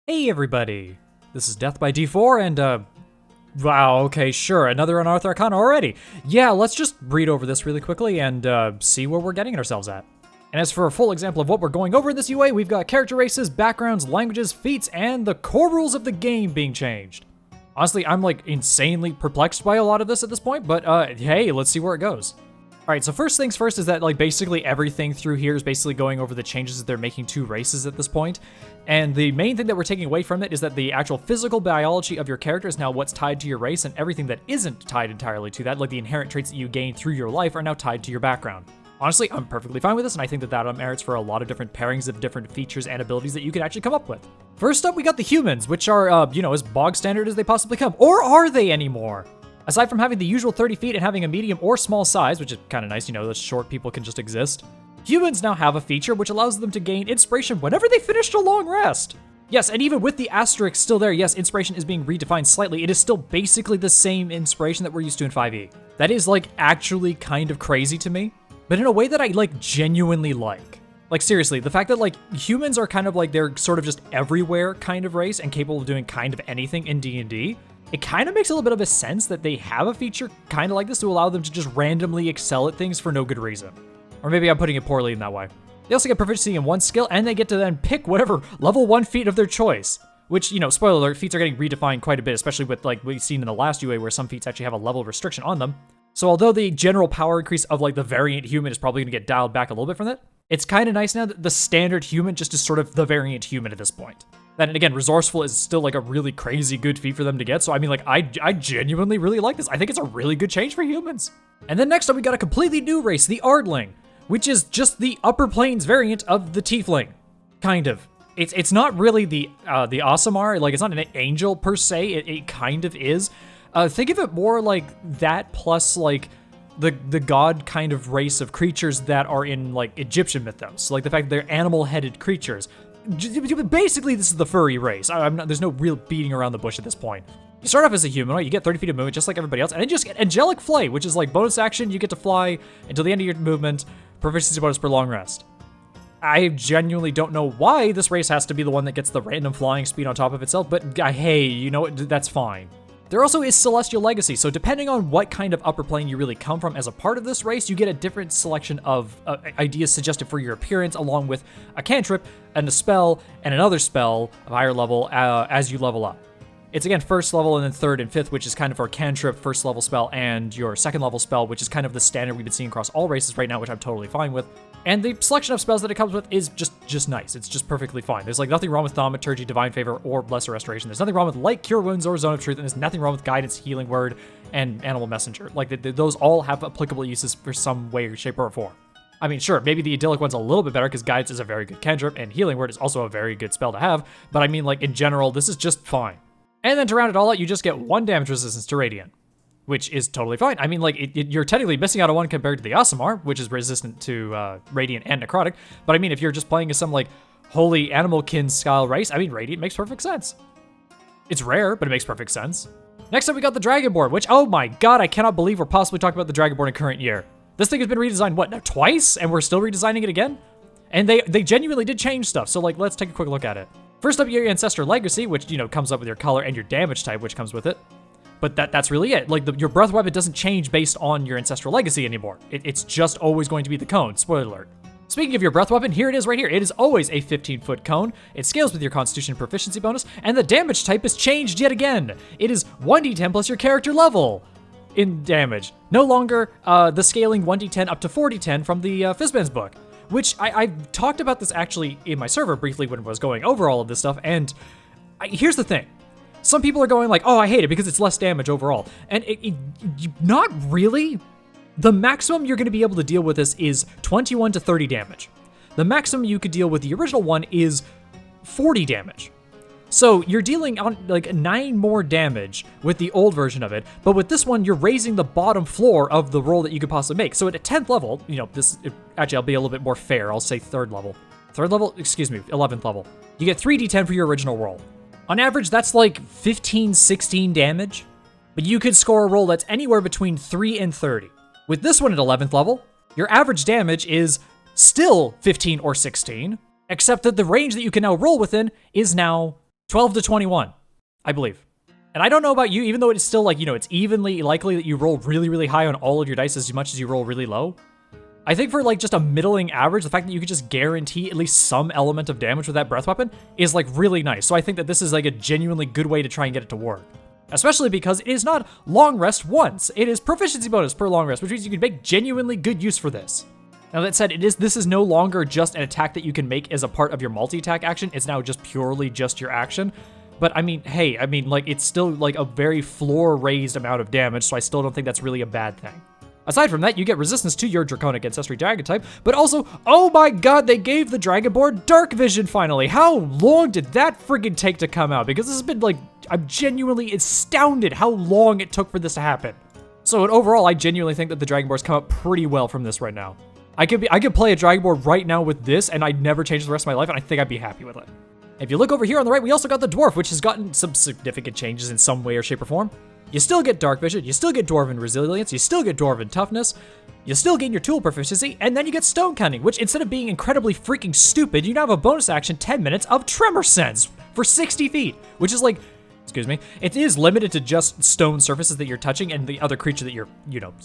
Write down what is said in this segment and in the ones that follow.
Hey everybody, this is Death by D4 and wow, okay, sure, another Unearthed Arcana already. Yeah, let's just read over this really quickly and see where we're getting ourselves at. And as for a full example of what we're going over in this UA, we've got character races, backgrounds, languages, feats, and the core rules of the game being changed. Honestly, I'm like insanely perplexed by a lot of this at this point, but hey, let's see where it goes. All right, so first things first is that like basically everything through here is basically going over the changes that they're making to races at this point. And the main thing that we're taking away from it is that the actual physical biology of your character is now what's tied to your race, and everything that isn't tied entirely to that, like the inherent traits that you gain through your life, are now tied to your background. Honestly, I'm perfectly fine with this, and I think that that merits for a lot of different pairings of different features and abilities that you could actually come up with. First up, we got the humans, which are, as bog standard as they possibly come. Or are they anymore? Aside from having the usual 30 feet and having a medium or small size, which is kind of nice, the short people can just exist, humans now have a feature which allows them to gain inspiration whenever they finished a long rest. Yes, and even with the asterisk still there, yes, inspiration is being redefined slightly. It is still basically the same inspiration that we're used to in 5e. That is, actually kind of crazy to me, but in a way that I, genuinely like. Seriously, the fact that, humans are kind of they're sort of just everywhere kind of race and capable of doing kind of anything in D&D, it kind of makes a little bit of a sense that they have a feature kind of like this to allow them to just randomly excel at things for no good reason. Or maybe I'm putting it poorly in that way. They also get proficiency in one skill, and they get to then pick whatever level 1 feat of their choice. Which, spoiler alert, feats are getting redefined quite a bit, especially with what we've seen in the last UA where some feats actually have a level restriction on them. So although the general power increase of the variant human is probably going to get dialed back a little bit from that, it's kind of nice now that the standard human just is sort of the variant human at this point. Then again, resourceful is still a really crazy good feat for them to get, so I mean I genuinely really like this. I think it's a really good change for humans. And then next up we got a completely new race, the Ardling, which is just the upper planes variant of the Tiefling. Kind of. It's not really the Aasimar, it's not an angel per se, it kind of is. Think of it more like that plus the god kind of race of creatures that are in Egyptian mythos. The fact that they're animal-headed creatures. Basically, this is the furry race. There's no real beating around the bush at this point. You start off as a human, right? You get 30 feet of movement just like everybody else, and then you just get Angelic Flight, which is bonus action, you get to fly until the end of your movement, proficiency bonus per long rest. I genuinely don't know why this race has to be the one that gets the random flying speed on top of itself, but hey, you know what, that's fine. There also is Celestial Legacy, so depending on what kind of upper plane you really come from as a part of this race, you get a different selection of ideas suggested for your appearance, along with a cantrip and a spell and another spell of higher level as you level up. It's again first level and then third and fifth, which is kind of our cantrip first level spell, and your second level spell, which is kind of the standard we've been seeing across all races right now, which I'm totally fine with. And the selection of spells that it comes with is just nice. It's just perfectly fine. There's nothing wrong with Thaumaturgy, Divine Favor, or Lesser Restoration. There's nothing wrong with Light, Cure Wounds, or Zone of Truth, and there's nothing wrong with Guidance, Healing Word, and Animal Messenger. Those all have applicable uses for some way, shape, or form. I mean, sure, maybe the idyllic one's a little bit better because Guidance is a very good cantrip, and Healing Word is also a very good spell to have, but I mean, in general, this is just fine. And then to round it all out, you just get 1 damage resistance to Radiant, which is totally fine. I mean, you're technically missing out on 1 compared to the Aasimar, which is resistant to Radiant and Necrotic, but I mean, if you're just playing as some, holy animalkin style race, I mean, Radiant makes perfect sense. It's rare, but it makes perfect sense. Next up, we got the Dragonborn, which, oh my god, I cannot believe we're possibly talking about the Dragonborn in current year. This thing has been redesigned, what, now twice? And we're still redesigning it again? And they genuinely did change stuff, so, let's take a quick look at it. First up, your Ancestor Legacy, which, comes up with your color and your damage type, which comes with it. But that's really it. Your breath weapon doesn't change based on your Ancestral Legacy anymore. It's just always going to be the cone. Spoiler alert. Speaking of your breath weapon, here it is right here. It is always a 15-foot cone. It scales with your Constitution proficiency bonus, and the damage type is changed yet again. It is 1d10 plus your character level in damage. No longer the scaling 1d10 up to 4d10 from the Fizban's book, which I talked about this actually in my server briefly when I was going over all of this stuff, and here's the thing. Some people are going oh, I hate it because it's less damage overall. And not really. The maximum you're going to be able to deal with this is 21 to 30 damage. The maximum you could deal with the original one is 40 damage. So you're dealing on 9 more damage with the old version of it, but with this one, you're raising the bottom floor of the roll that you could possibly make. So at a 10th level, actually, I'll be a little bit more fair. I'll say 3rd level. 11th level. You get 3d10 for your original roll. On average, that's 15, 16 damage, but you could score a roll that's anywhere between 3 and 30. With this one at 11th level, your average damage is still 15 or 16, except that the range that you can now roll within is now 12 to 21, I believe. And I don't know about you, even though it's still like, it's evenly likely that you roll really, really high on all of your dice as much as you roll really low. I think for like just a middling average, the fact that you could just guarantee at least some element of damage with that breath weapon is like really nice. So I think that this is like a genuinely good way to try and get it to work. Especially because it is not long rest once, it is proficiency bonus per long rest, which means you can make genuinely good use for this. Now that said, this is no longer just an attack that you can make as a part of your multi-attack action, it's now just purely just your action. But I mean, hey, like it's still like a very floor-raised amount of damage, so I still don't think that's really a bad thing. Aside from that, you get resistance to your Draconic Ancestry Dragon type, but also, oh my god, they gave the Dragonborn Dark Vision finally! How long did that friggin' take to come out? Because this has been like, I'm genuinely astounded how long it took for this to happen. So overall, I genuinely think that the Dragonborns come out pretty well from this right now. I could play a Dragonborn right now with this, and I'd never change the rest of my life, and I think I'd be happy with it. If you look over here on the right, we also got the Dwarf, which has gotten some significant changes in some way or shape or form. You still get Dark Vision, you still get Dwarven Resilience, you still get Dwarven Toughness, you still gain your Tool Proficiency, and then you get Stone Cunning, which instead of being incredibly freaking stupid, you now have a bonus action 10 minutes of Tremor Sense for 60 feet, which is like, excuse me, it is limited to just stone surfaces that you're touching, and the other creature that you're,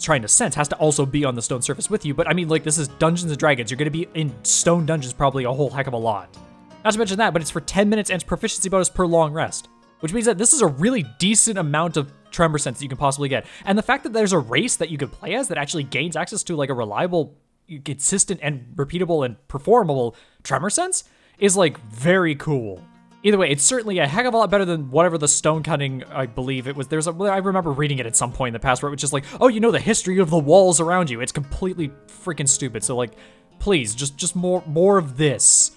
trying to sense has to also be on the stone surface with you, but I mean, like, this is Dungeons & Dragons, you're gonna be in stone dungeons probably a whole heck of a lot. Not to mention that, but it's for 10 minutes and it's proficiency bonus per long rest, which means that this is a really decent amount of Tremor Sense that you can possibly get. And the fact that there's a race that you could play as that actually gains access to like a reliable, consistent, and repeatable and performable Tremor Sense is like very cool. Either way, it's certainly a heck of a lot better than whatever the Stone Cunning, I believe it was. I remember reading it at some point in the past where it was just like, oh, the history of the walls around you. It's completely freaking stupid. So like, please, just more of this.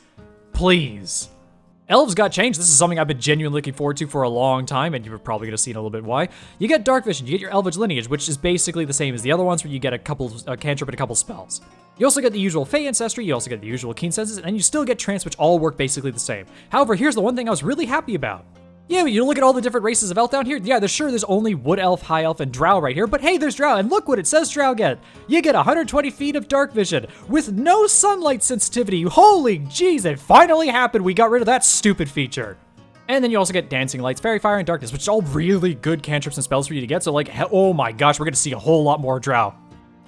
Please. Elves got changed. This is something I've been genuinely looking forward to for a long time, and you're probably going to see in a little bit why. You get Dark Vision, you get your Elvish Lineage, which is basically the same as the other ones, where you get a cantrip and a couple spells. You also get the usual Fey Ancestry, you also get the usual Keen Senses, and you still get Trance, which all work basically the same. However, here's the one thing I was really happy about. Yeah, you look at all the different races of elf down here. Yeah, there's only Wood Elf, High Elf, and Drow right here, but hey, there's Drow, and look what it says Drow get. You get 120 feet of Dark Vision with no sunlight sensitivity. Holy jeez, it finally happened. We got rid of that stupid feature. And then you also get Dancing Lights, Fairy Fire, and Darkness, which is all really good cantrips and spells for you to get, so like, oh my gosh, we're gonna see a whole lot more Drow.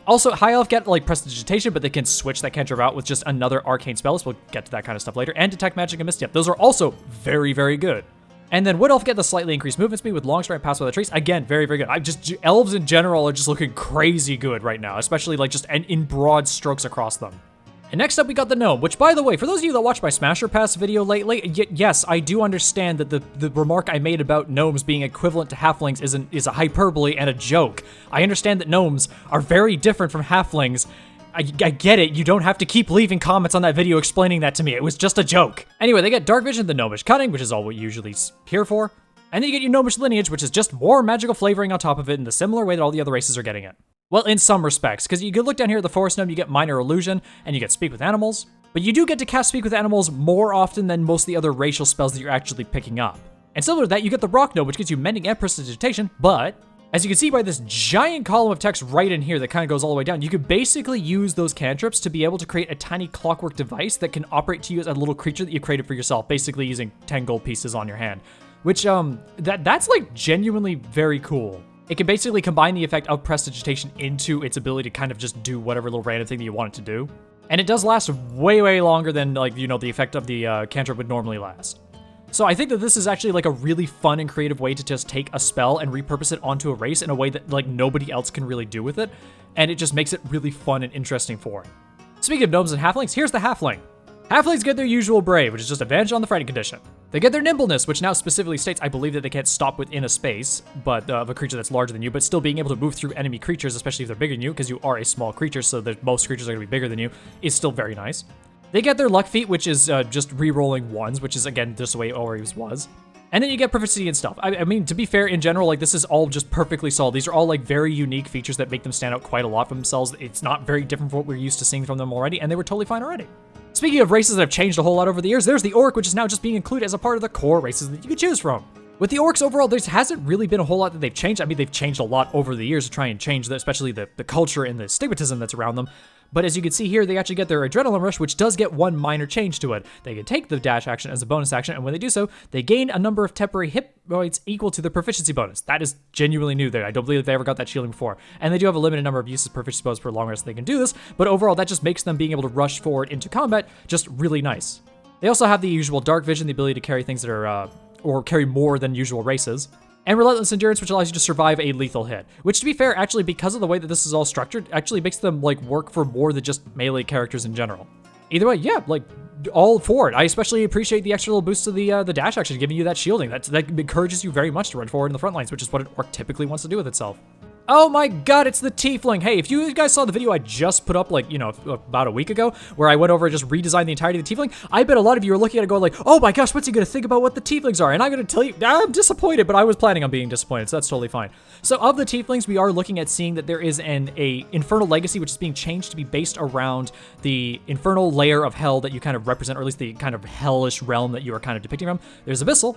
Also, High Elf get like Prestidigitation, but they can switch that cantrip out with just another arcane spell, so we'll get to that kind of stuff later, and Detect Magic and Misty Step. Those are also very, very good. And then Wood Elf get the slightly increased movement speed with Long Stride, Pass Without a Trace. Again, very, very good. Elves in general are just looking crazy good right now, especially like just in broad strokes across them. And next up, we got the Gnome, which, by the way, for those of you that watched my Smasher Pass video lately, yes, I do understand that the remark I made about gnomes being equivalent to halflings is a hyperbole and a joke. I understand that gnomes are very different from halflings. I get it, you don't have to keep leaving comments on that video explaining that to me, it was just a joke. Anyway, they get Dark Vision, the Gnomish Cunning, which is all we usually here for, and then you get your Gnomish Lineage, which is just more magical flavoring on top of it in the similar way that all the other races are getting it. Well, in some respects, because you can look down here at the Forest Gnome, you get Minor Illusion, and you get Speak with Animals, but you do get to cast Speak with Animals more often than most of the other racial spells that you're actually picking up. And similar to that, you get the Rock Gnome, which gives you Mending and Prestidigitation, but as you can see by this giant column of text right in here that kind of goes all the way down, you could basically use those cantrips to be able to create a tiny clockwork device that can operate to you as a little creature that you created for yourself, basically using 10 gold pieces on your hand. Which, that's like genuinely very cool. It can basically combine the effect of Prestidigitation into its ability to kind of just do whatever little random thing that you want it to do. And it does last way, way longer than like, the effect of the cantrip would normally last. So I think that this is actually like a really fun and creative way to just take a spell and repurpose it onto a race in a way that like nobody else can really do with it. And it just makes it really fun and interesting for it. Speaking of gnomes and halflings, here's the halfling. Halflings get their usual brave, which is just advantage on the fighting condition. They get their nimbleness, which now specifically states, I believe, that they can't stop within a space, but of a creature that's larger than you, but still being able to move through enemy creatures, especially if they're bigger than you, because you are a small creature, so that most creatures are going to be bigger than you, is still very nice. They get their luck feat, which is just re-rolling ones, which is, again, just the way it always was. And then you get proficiency and stuff. I mean, to be fair, in general, like, this is all just perfectly solid. These are all, like, very unique features that make them stand out quite a lot for themselves. It's not very different from what we're used to seeing from them already, and they were totally fine already. Speaking of races that have changed a whole lot over the years, there's the Orc, which is now just being included as a part of the core races that you could choose from. With the Orcs overall, there hasn't really been a whole lot that they've changed. I mean, they've changed a lot over the years to try and change, especially the culture and the stigmatism that's around them. But as you can see here, they actually get their Adrenaline Rush, which does get one minor change to it. They can take the dash action as a bonus action, and when they do so, they gain a number of temporary hit points equal to the proficiency bonus. That is genuinely new there. I don't believe they ever got that shielding before. And they do have a limited number of uses per proficiency bonus per long rest they can do this, but overall that just makes them being able to rush forward into combat just really nice. They also have the usual Dark Vision, the ability to carry things that are, or carry more than usual races. And Relentless Endurance, which allows you to survive a lethal hit. Which, to be fair, actually, because of the way that this is all structured, actually makes them, like, work for more than just melee characters in general. Either way, yeah, like, all for it. I especially appreciate the extra little boost to the dash action, giving you that shielding. That encourages you very much to run forward in the front lines, which is what an orc typically wants to do with itself. Oh my god, it's the Tiefling. Hey, if you guys saw the video I just put up, like, you know, about a week ago, where I went over and just redesigned the entirety of the Tiefling, I bet a lot of you are looking at it going like, oh my gosh, what's he gonna think about what the Tieflings are? And I'm gonna tell you, I'm disappointed, but I was planning on being disappointed, so that's totally fine. So of the Tieflings, we are looking at seeing that there is a Infernal Legacy, which is being changed to be based around the infernal layer of hell that you kind of represent, or at least the kind of hellish realm that you are kind of depicting from. There's Abyssal,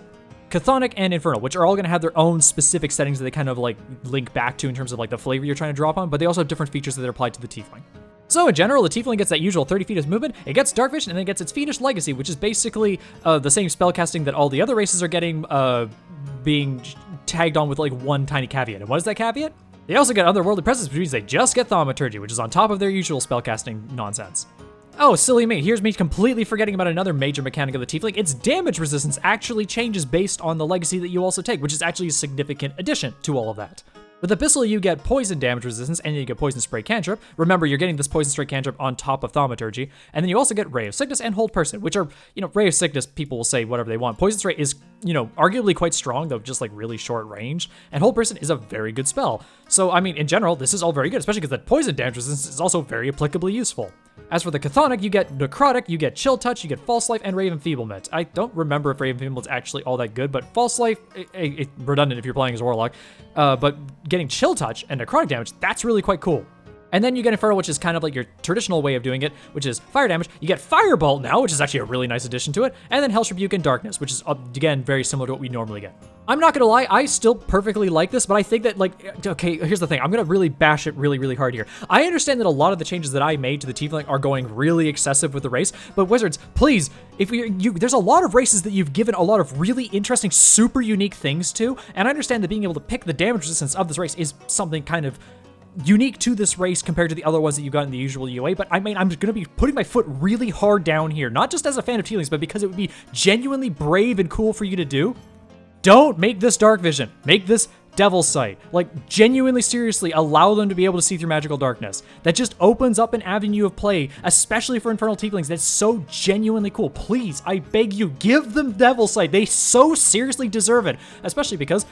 Chthonic, and Infernal, which are all going to have their own specific settings that they kind of like link back to in terms of like the flavor you're trying to draw upon, but they also have different features that are applied to the Tiefling. So in general, the Tiefling gets that usual 30 feet of movement, it gets Dark Vision, and then it gets its Fiendish Legacy, which is basically the same spellcasting that all the other races are getting, being tagged on with like one tiny caveat. And what is that caveat? They also get Otherworldly Presence, which means they just get Thaumaturgy, which is on top of their usual spellcasting nonsense. Oh, silly me. Here's me completely forgetting about another major mechanic of the Tiefling. Its damage resistance actually changes based on the legacy that you also take, which is actually a significant addition to all of that. With Abyssal, you get poison damage resistance, and you get Poison Spray Cantrip. Remember, you're getting this Poison Spray Cantrip on top of Thaumaturgy. And then you also get Ray of Sickness and Hold Person, which are, you know, Ray of Sickness, people will say whatever they want. Poison Spray is, you know, arguably quite strong, though just like really short range. And Hold Person is a very good spell. So, I mean, in general, this is all very good, especially because the poison damage resistance is also very applicably useful. As for the Chthonic, you get Necrotic, you get Chill Touch, you get False Life, and Ray of Enfeeblement. I don't remember if Ray of Enfeeblement is actually all that good, but False Life, it's redundant if you're playing as Warlock, but getting Chill Touch and Necrotic damage, that's really quite cool. And then you get Infernal, which is kind of like your traditional way of doing it, which is fire damage. You get Firebolt now, which is actually a really nice addition to it, and then Hell's Rebuke and Darkness, which is, again, very similar to what we normally get. I'm not gonna lie, I still perfectly like this, but I think that, like, okay, here's the thing. I'm gonna really bash it really, really hard here. I understand that a lot of the changes that I made to the Tiefling are going really excessive with the race, but Wizards, please, if there's a lot of races that you've given a lot of really interesting, super unique things to, and I understand that being able to pick the damage resistance of this race is something kind of unique to this race compared to the other ones that you got in the usual UA, but I mean, I'm going to be putting my foot really hard down here, not just as a fan of Tieflings, but because it would be genuinely brave and cool for you to do. Don't make this Dark Vision. Make this Devil's Sight. Like, genuinely, seriously, allow them to be able to see through magical darkness. That just opens up an avenue of play, especially for Infernal Tieflings. That's so genuinely cool. Please, I beg you, give them Devil's Sight. They so seriously deserve it, especially because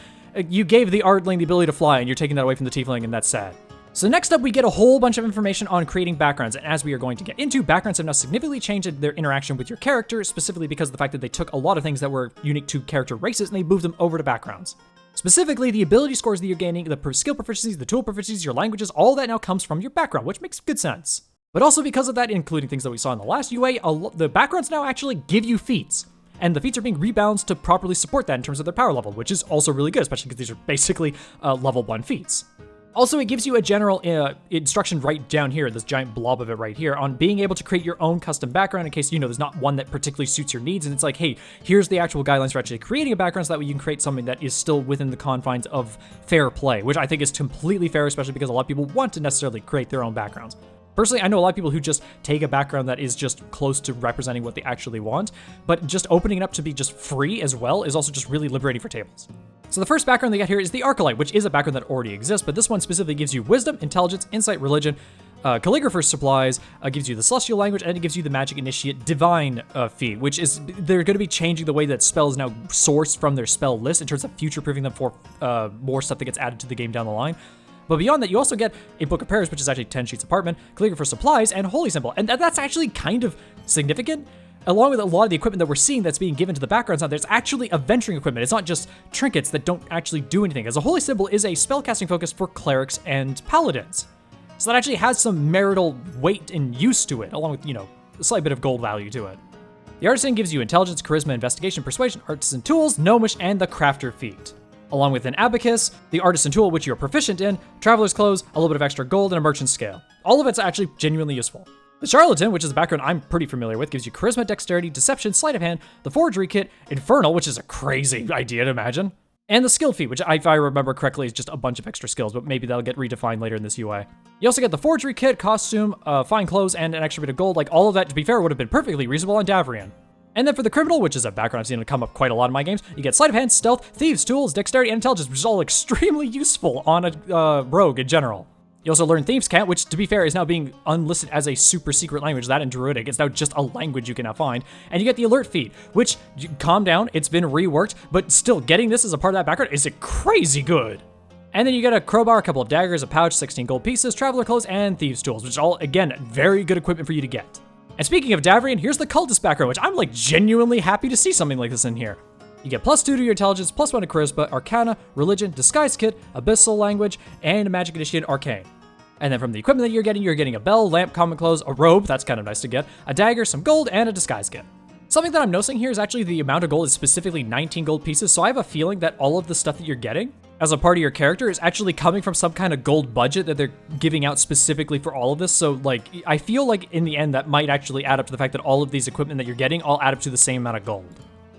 you gave the Ardling the ability to fly, and you're taking that away from the Tiefling, and that's sad. So next up, we get a whole bunch of information on creating backgrounds, and as we are going to get into, backgrounds have now significantly changed their interaction with your character, specifically because of the fact that they took a lot of things that were unique to character races and they moved them over to backgrounds. Specifically, the ability scores that you're gaining, the skill proficiencies, the tool proficiencies, your languages, all that now comes from your background, which makes good sense. But also because of that, including things that we saw in the last UA, the backgrounds now actually give you feats. And the feats are being rebalanced to properly support that in terms of their power level, which is also really good, especially because these are basically level 1 feats. Also, it gives you a general instruction right down here, this giant blob of it right here, on being able to create your own custom background in case, you know, there's not one that particularly suits your needs. And it's like, hey, here's the actual guidelines for actually creating a background so that way you can create something that is still within the confines of fair play, which I think is completely fair, especially because a lot of people want to necessarily create their own backgrounds. Personally, I know a lot of people who just take a background that is just close to representing what they actually want, but just opening it up to be just free as well is also just really liberating for tables. So the first background they get here is the Arcalite, which is a background that already exists, but this one specifically gives you Wisdom, Intelligence, Insight, Religion, Calligrapher's Supplies, gives you the Celestial Language, and it gives you the Magic Initiate Divine feat, which is, they're going to be changing the way that spells now sourced from their spell list in terms of future-proofing them for more stuff that gets added to the game down the line. But beyond that, you also get a Book of Prayers, which is actually 10 sheets apartment, Calligrapher's Supplies, and Holy Symbol. And that's actually kind of significant. Along with a lot of the equipment that we're seeing that's being given to the backgrounds now, there's actually adventuring equipment. It's not just trinkets that don't actually do anything, as a Holy Symbol is a spellcasting focus for clerics and paladins. So that actually has some marital weight and use to it, along with, you know, a slight bit of gold value to it. The Artisan gives you Intelligence, Charisma, Investigation, Persuasion, Artisan Tools, Gnomish, and the Crafter feat. Along with an Abacus, the Artisan Tool, which you're proficient in, Traveler's Clothes, a little bit of extra gold, and a Merchant's Scale. All of it's actually genuinely useful. The Charlatan, which is a background I'm pretty familiar with, gives you Charisma, Dexterity, Deception, Sleight of Hand, the Forgery Kit, Infernal, which is a crazy idea to imagine, and the Skill Feat, which if I remember correctly is just a bunch of extra skills, but maybe that'll get redefined later in this UI. You also get the Forgery Kit, Costume, fine clothes, and an extra bit of gold. Like, all of that, to be fair, would have been perfectly reasonable on Davrian. And then for the Criminal, which is a background I've seen it come up quite a lot in my games, you get Sleight of Hand, Stealth, Thieves, Tools, Dexterity, and Intelligence, which is all extremely useful on a rogue in general. You also learn Thieves' Cant, which, to be fair, is now being unlisted as a super secret language. That in Druidic, it's now just a language you can now find. And you get the Alert Feat, which, calm down, it's been reworked, but still, getting this as a part of that background is crazy good. And then you get a crowbar, a couple of daggers, a pouch, 16 gold pieces, traveler clothes, and Thieves' Tools, which is all, again, very good equipment for you to get. And speaking of Davrian, here's the Cultist background, which I'm, genuinely happy to see something like this in here. You get +2 to your intelligence, +1 to charisma, arcana, religion, disguise kit, abyssal language, and a magic initiate arcane. And then from the equipment that you're getting a bell, lamp, common clothes, a robe, that's kind of nice to get, a dagger, some gold, and a disguise kit. Something that I'm noticing here is actually the amount of gold is specifically 19 gold pieces, so I have a feeling that all of the stuff that you're getting as a part of your character is actually coming from some kind of gold budget that they're giving out specifically for all of this. So I feel like in the end that might actually add up to the fact that all of these equipment that you're getting all add up to the same amount of gold.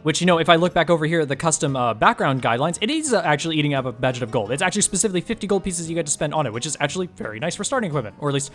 Which, if I look back over here at the custom background guidelines, it is actually eating up a budget of gold. It's actually specifically 50 gold pieces you get to spend on it, which is actually very nice for starting equipment, or at least,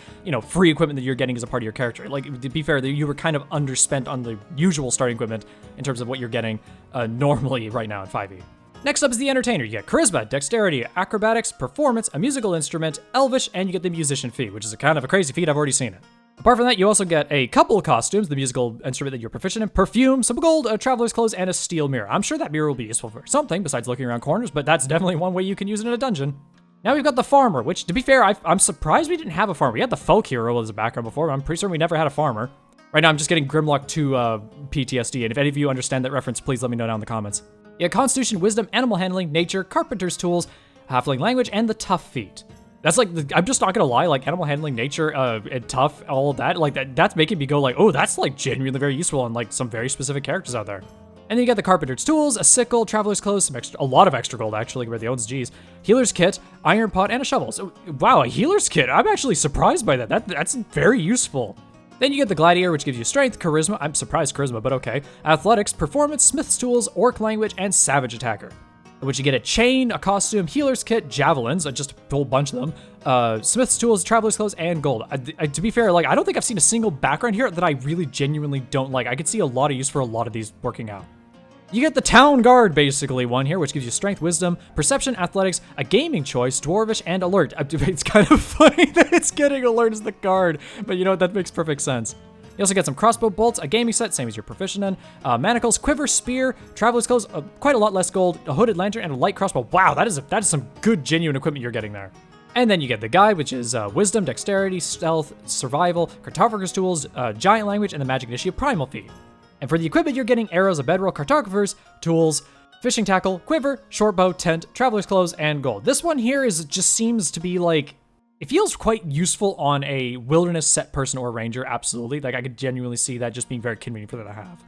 free equipment that you're getting as a part of your character. To be fair, you were kind of underspent on the usual starting equipment in terms of what you're getting normally right now in 5e. Next up is the Entertainer. You get Charisma, Dexterity, Acrobatics, Performance, a musical instrument, Elvish, and you get the Musician feat, which is a kind of a crazy feat. I've already seen it. Apart from that, you also get a couple of costumes, the musical instrument that you're proficient in, perfume, some gold, traveler's clothes, and a steel mirror. I'm sure that mirror will be useful for something besides looking around corners, but that's definitely one way you can use it in a dungeon. Now we've got the Farmer, which, to be fair, I'm surprised we didn't have a farmer. We had the Folk Hero as a background before, but I'm pretty certain we never had a farmer. Right now, I'm just getting Grimlock 2 PTSD, and if any of you understand that reference, please let me know down in the comments. You get Constitution, Wisdom, Animal Handling, Nature, Carpenter's Tools, Halfling Language, and the Tough feat. That's I'm just not gonna lie, animal handling, nature, and tough, all of that, that's making me go oh, that's genuinely very useful on some very specific characters out there. And then you get the Carpenter's Tools, a sickle, traveler's clothes, a lot of extra gold actually, where the owns G's, healer's kit, iron pot, and a shovel. So, wow, a healer's kit, I'm actually surprised by that. That's very useful. Then you get the Gladiator, which gives you strength, charisma, I'm surprised charisma, but okay, athletics, performance, smith's tools, orc language, and savage attacker. Which you get a chain, a costume, healer's kit, javelins, just a whole bunch of them, smith's tools, traveler's clothes, and gold. To be fair, I don't think I've seen a single background here that I really genuinely don't like. I could see a lot of use for a lot of these working out. You get the Town Guard, basically, one here, which gives you strength, wisdom, perception, athletics, a gaming choice, dwarvish, and alert. It's kind of funny that it's getting alert as the guard, but that makes perfect sense. You also get some crossbow bolts, a gaming set, same as you're proficient in, manacles, quiver, spear, traveler's clothes, quite a lot less gold, a hooded lantern, and a light crossbow. Wow, that is some good, genuine equipment you're getting there. And then you get the guide, which is wisdom, dexterity, stealth, survival, cartographer's tools, giant language, and the magic initiate primal feat. And for the equipment, you're getting arrows, a bedroll, cartographer's tools, fishing tackle, quiver, short bow, tent, traveler's clothes, and gold. This one here just seems to be it feels quite useful on a wilderness set person or ranger, absolutely. I could genuinely see that just being very convenient for them to have.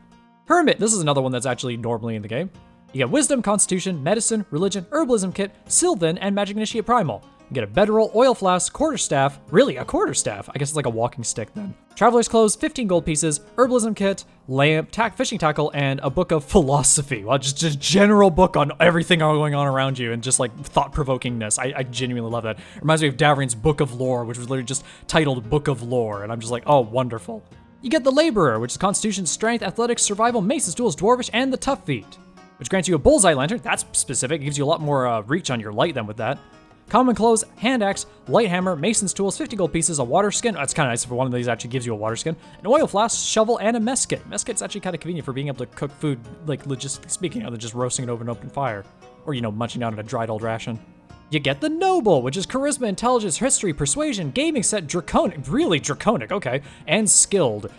Hermit, this is another one that's actually normally in the game. You get wisdom, constitution, medicine, religion, herbalism kit, sylvan, and magic initiate primal. You get a bedroll, oil flask, quarterstaff, really a quarterstaff, I guess it's like a walking stick then. Traveler's clothes, 15 gold pieces, herbalism kit, lamp, fishing tackle, and a book of philosophy. Well, just a general book on everything going on around you and just thought-provokingness. I genuinely love that. It reminds me of Davrian's Book of Lore, which was literally just titled Book of Lore, and I'm just oh, wonderful. You get the Laborer, which is Constitution, Strength, Athletics, Survival, Mason's Tools, Dwarvish, and the Tough feat, which grants you a Bullseye Lantern. That's specific. It gives you a lot more reach on your light than with that. Common clothes, hand axe, light hammer, mason's tools, 50 gold pieces, a water skin. That's kind of nice if one of these actually gives you a water skin. An oil flask, shovel, and a mess kit. Mess kit's actually kind of convenient for being able to cook food, logistically speaking, other than just roasting it over an open fire. Or, munching down on a dried old ration. You get the Noble, which is charisma, intelligence, history, persuasion, gaming set, draconic, really draconic, okay, and skilled.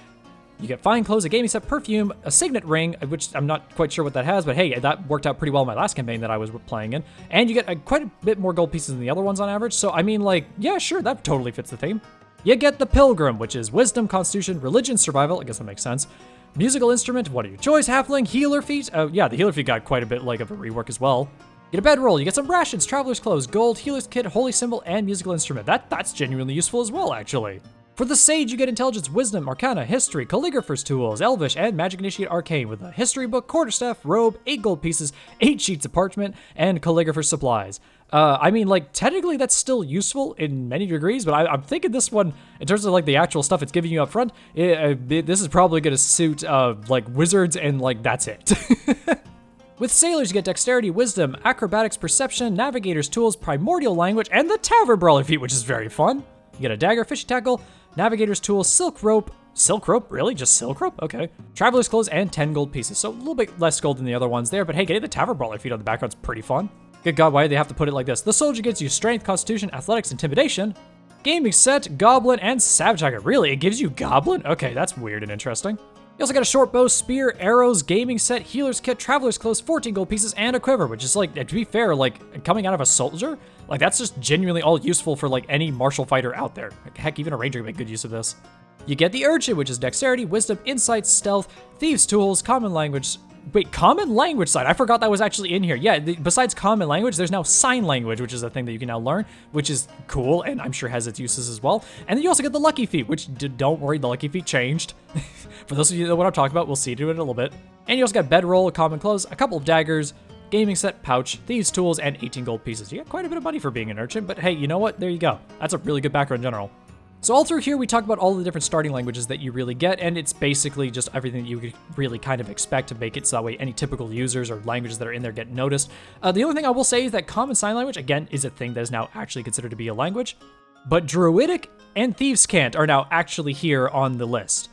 You get fine clothes, a gaming set, perfume, a signet ring, which I'm not quite sure what that has, but hey, that worked out pretty well in my last campaign that I was playing in. And you get quite a bit more gold pieces than the other ones on average, so I mean, yeah, sure, that totally fits the theme. You get the Pilgrim, which is wisdom, constitution, religion, survival, I guess that makes sense. Musical instrument, what are your choice? Halfling, healer feat. Yeah, the healer feat got quite a bit of a rework as well. Get a bedroll, you get some rations, traveler's clothes, gold, healer's kit, holy symbol, and musical instrument. That's genuinely useful as well, actually. For the sage, you get intelligence, wisdom, arcana, history, calligrapher's tools, elvish, and magic initiate arcane with a history book, quarterstaff, robe, 8 gold pieces, 8 sheets of parchment, and calligrapher's supplies. I mean, like, technically that's still useful in many degrees, but I'm thinking this one, in terms of, like, the actual stuff it's giving you up front, this is probably going to suit, like, wizards, and, like, that's it. With sailors, you get dexterity, wisdom, acrobatics, perception, navigator's tools, primordial language, and the tavern brawler feat, which is very fun. You get a dagger, fishing tackle, navigator's tools, silk rope, really? Just silk rope? Okay. Traveler's clothes, and 10 gold pieces. So a little bit less gold than the other ones there, but hey, getting the tavern brawler feat on the background's pretty fun. Good God, why do they have to put it like this? The soldier gets you strength, constitution, athletics, intimidation, gaming set, goblin, and savage jacket. Really? It gives you goblin? Okay, that's weird and interesting. You also got a short bow, spear, arrows, gaming set, healer's kit, traveler's clothes, 14 gold pieces, and a quiver, which is like, to be fair, like, coming out of a soldier, like, that's just genuinely all useful for, like, any martial fighter out there. Like, heck, even a ranger can make good use of this. You get the urchin, which is dexterity, wisdom, insight, stealth, thieves' tools, common language. Wait, common language side. I forgot that was actually in here. Yeah, besides common language, there's now sign language, which is a thing that you can now learn, which is cool, and I'm sure has its uses as well. And then you also get the lucky feat, which, don't worry, the lucky feat changed. For those of you that know what I'm talking about, we'll see to it in a little bit. And you also got bedroll, common clothes, a couple of daggers, gaming set, pouch, thieves' tools, and 18 gold pieces. You get quite a bit of money for being an urchin, but hey, you know what? There you go. That's a really good background in general. So all through here, we talk about all the different starting languages that you really get, and it's basically just everything that you could really kind of expect to make it so that way any typical users or languages that are in there get noticed. The only thing I will say is that Common Sign Language, again, is a thing that is now actually considered to be a language, but Druidic and Thieves' Cant are now actually here on the list.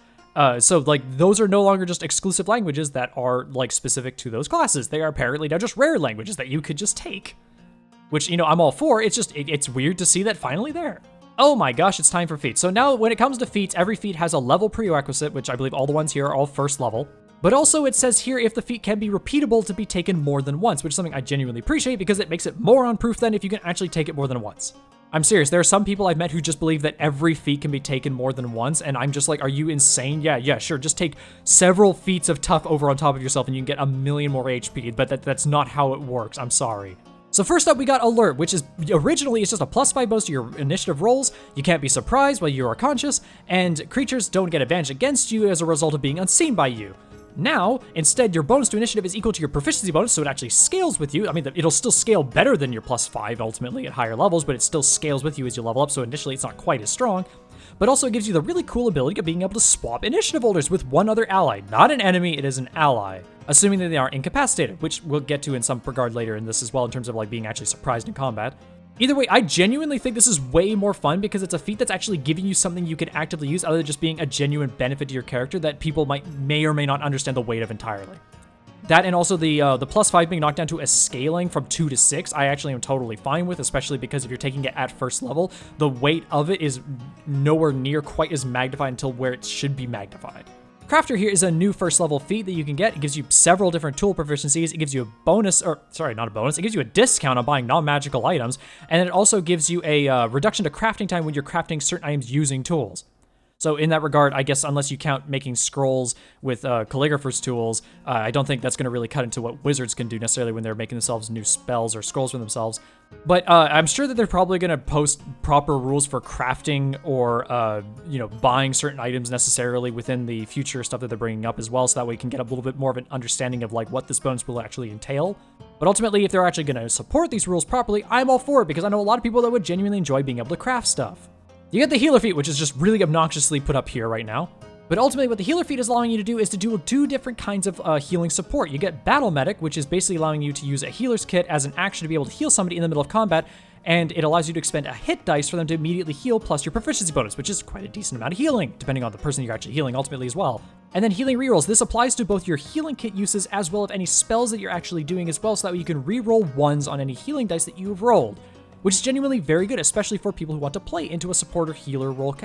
So, like, those are no longer just exclusive languages that are, like, specific to those classes. They are apparently now just rare languages that you could just take. Which, you know, I'm all for. It's just, it's weird to see that finally there. Oh my gosh, it's time for feats. So now, when it comes to feats, every feat has a level prerequisite, which I believe all the ones here are all first level. But also, it says here if the feat can be repeatable to be taken more than once, which is something I genuinely appreciate because it makes it more on proof than if you can actually take it more than once. I'm serious, there are some people I've met who just believe that every feat can be taken more than once, and I'm just like, are you insane? Yeah, sure, just take several feats of tough over on top of yourself and you can get a million more HP, but that's not how it works, I'm sorry. So first up, we got Alert, which is originally it's just a +5 bonus to your initiative rolls. You can't be surprised while you are conscious, and creatures don't get advantage against you as a result of being unseen by you. Now, instead, your bonus to initiative is equal to your proficiency bonus, so it actually scales with you. I mean, it'll still scale better than your +5 ultimately at higher levels, but it still scales with you as you level up, so initially it's not quite as strong. But also it gives you the really cool ability of being able to swap initiative holders with one other ally. Not an enemy, it is an ally. Assuming that they are incapacitated, which we'll get to in some regard later in this as well in terms of like being actually surprised in combat. Either way, I genuinely think this is way more fun because it's a feat that's actually giving you something you can actively use other than just being a genuine benefit to your character that people may or may not understand the weight of entirely. That and also the +5 being knocked down to a scaling from 2 to 6, I actually am totally fine with, especially because if you're taking it at first level, the weight of it is nowhere near quite as magnified until where it should be magnified. Crafter here is a new first level feat that you can get. It gives you several different tool proficiencies. It gives you a bonus, or sorry, not a bonus. It gives you a discount on buying non-magical items, and it also gives you a reduction to crafting time when you're crafting certain items using tools. So in that regard, I guess unless you count making scrolls with calligrapher's tools, I don't think that's going to really cut into what wizards can do necessarily when they're making themselves new spells or scrolls for themselves. But I'm sure that they're probably going to post proper rules for crafting or, buying certain items necessarily within the future stuff that they're bringing up as well, so that way you can get a little bit more of an understanding of like what this bonus will actually entail. But ultimately, if they're actually going to support these rules properly, I'm all for it because I know a lot of people that would genuinely enjoy being able to craft stuff. You get the healer feat, which is just really obnoxiously put up here right now. But ultimately, what the healer feat is allowing you to do is to do 2 different kinds of healing support. You get Battle Medic, which is basically allowing you to use a healer's kit as an action to be able to heal somebody in the middle of combat, and it allows you to expend a hit dice for them to immediately heal plus your proficiency bonus, which is quite a decent amount of healing, depending on the person you're actually healing ultimately as well. And then healing rerolls. This applies to both your healing kit uses as well as any spells that you're actually doing as well, so that way you can reroll 1s on any healing dice that you've rolled, which is genuinely very good, especially for people who want to play into a supporter healer role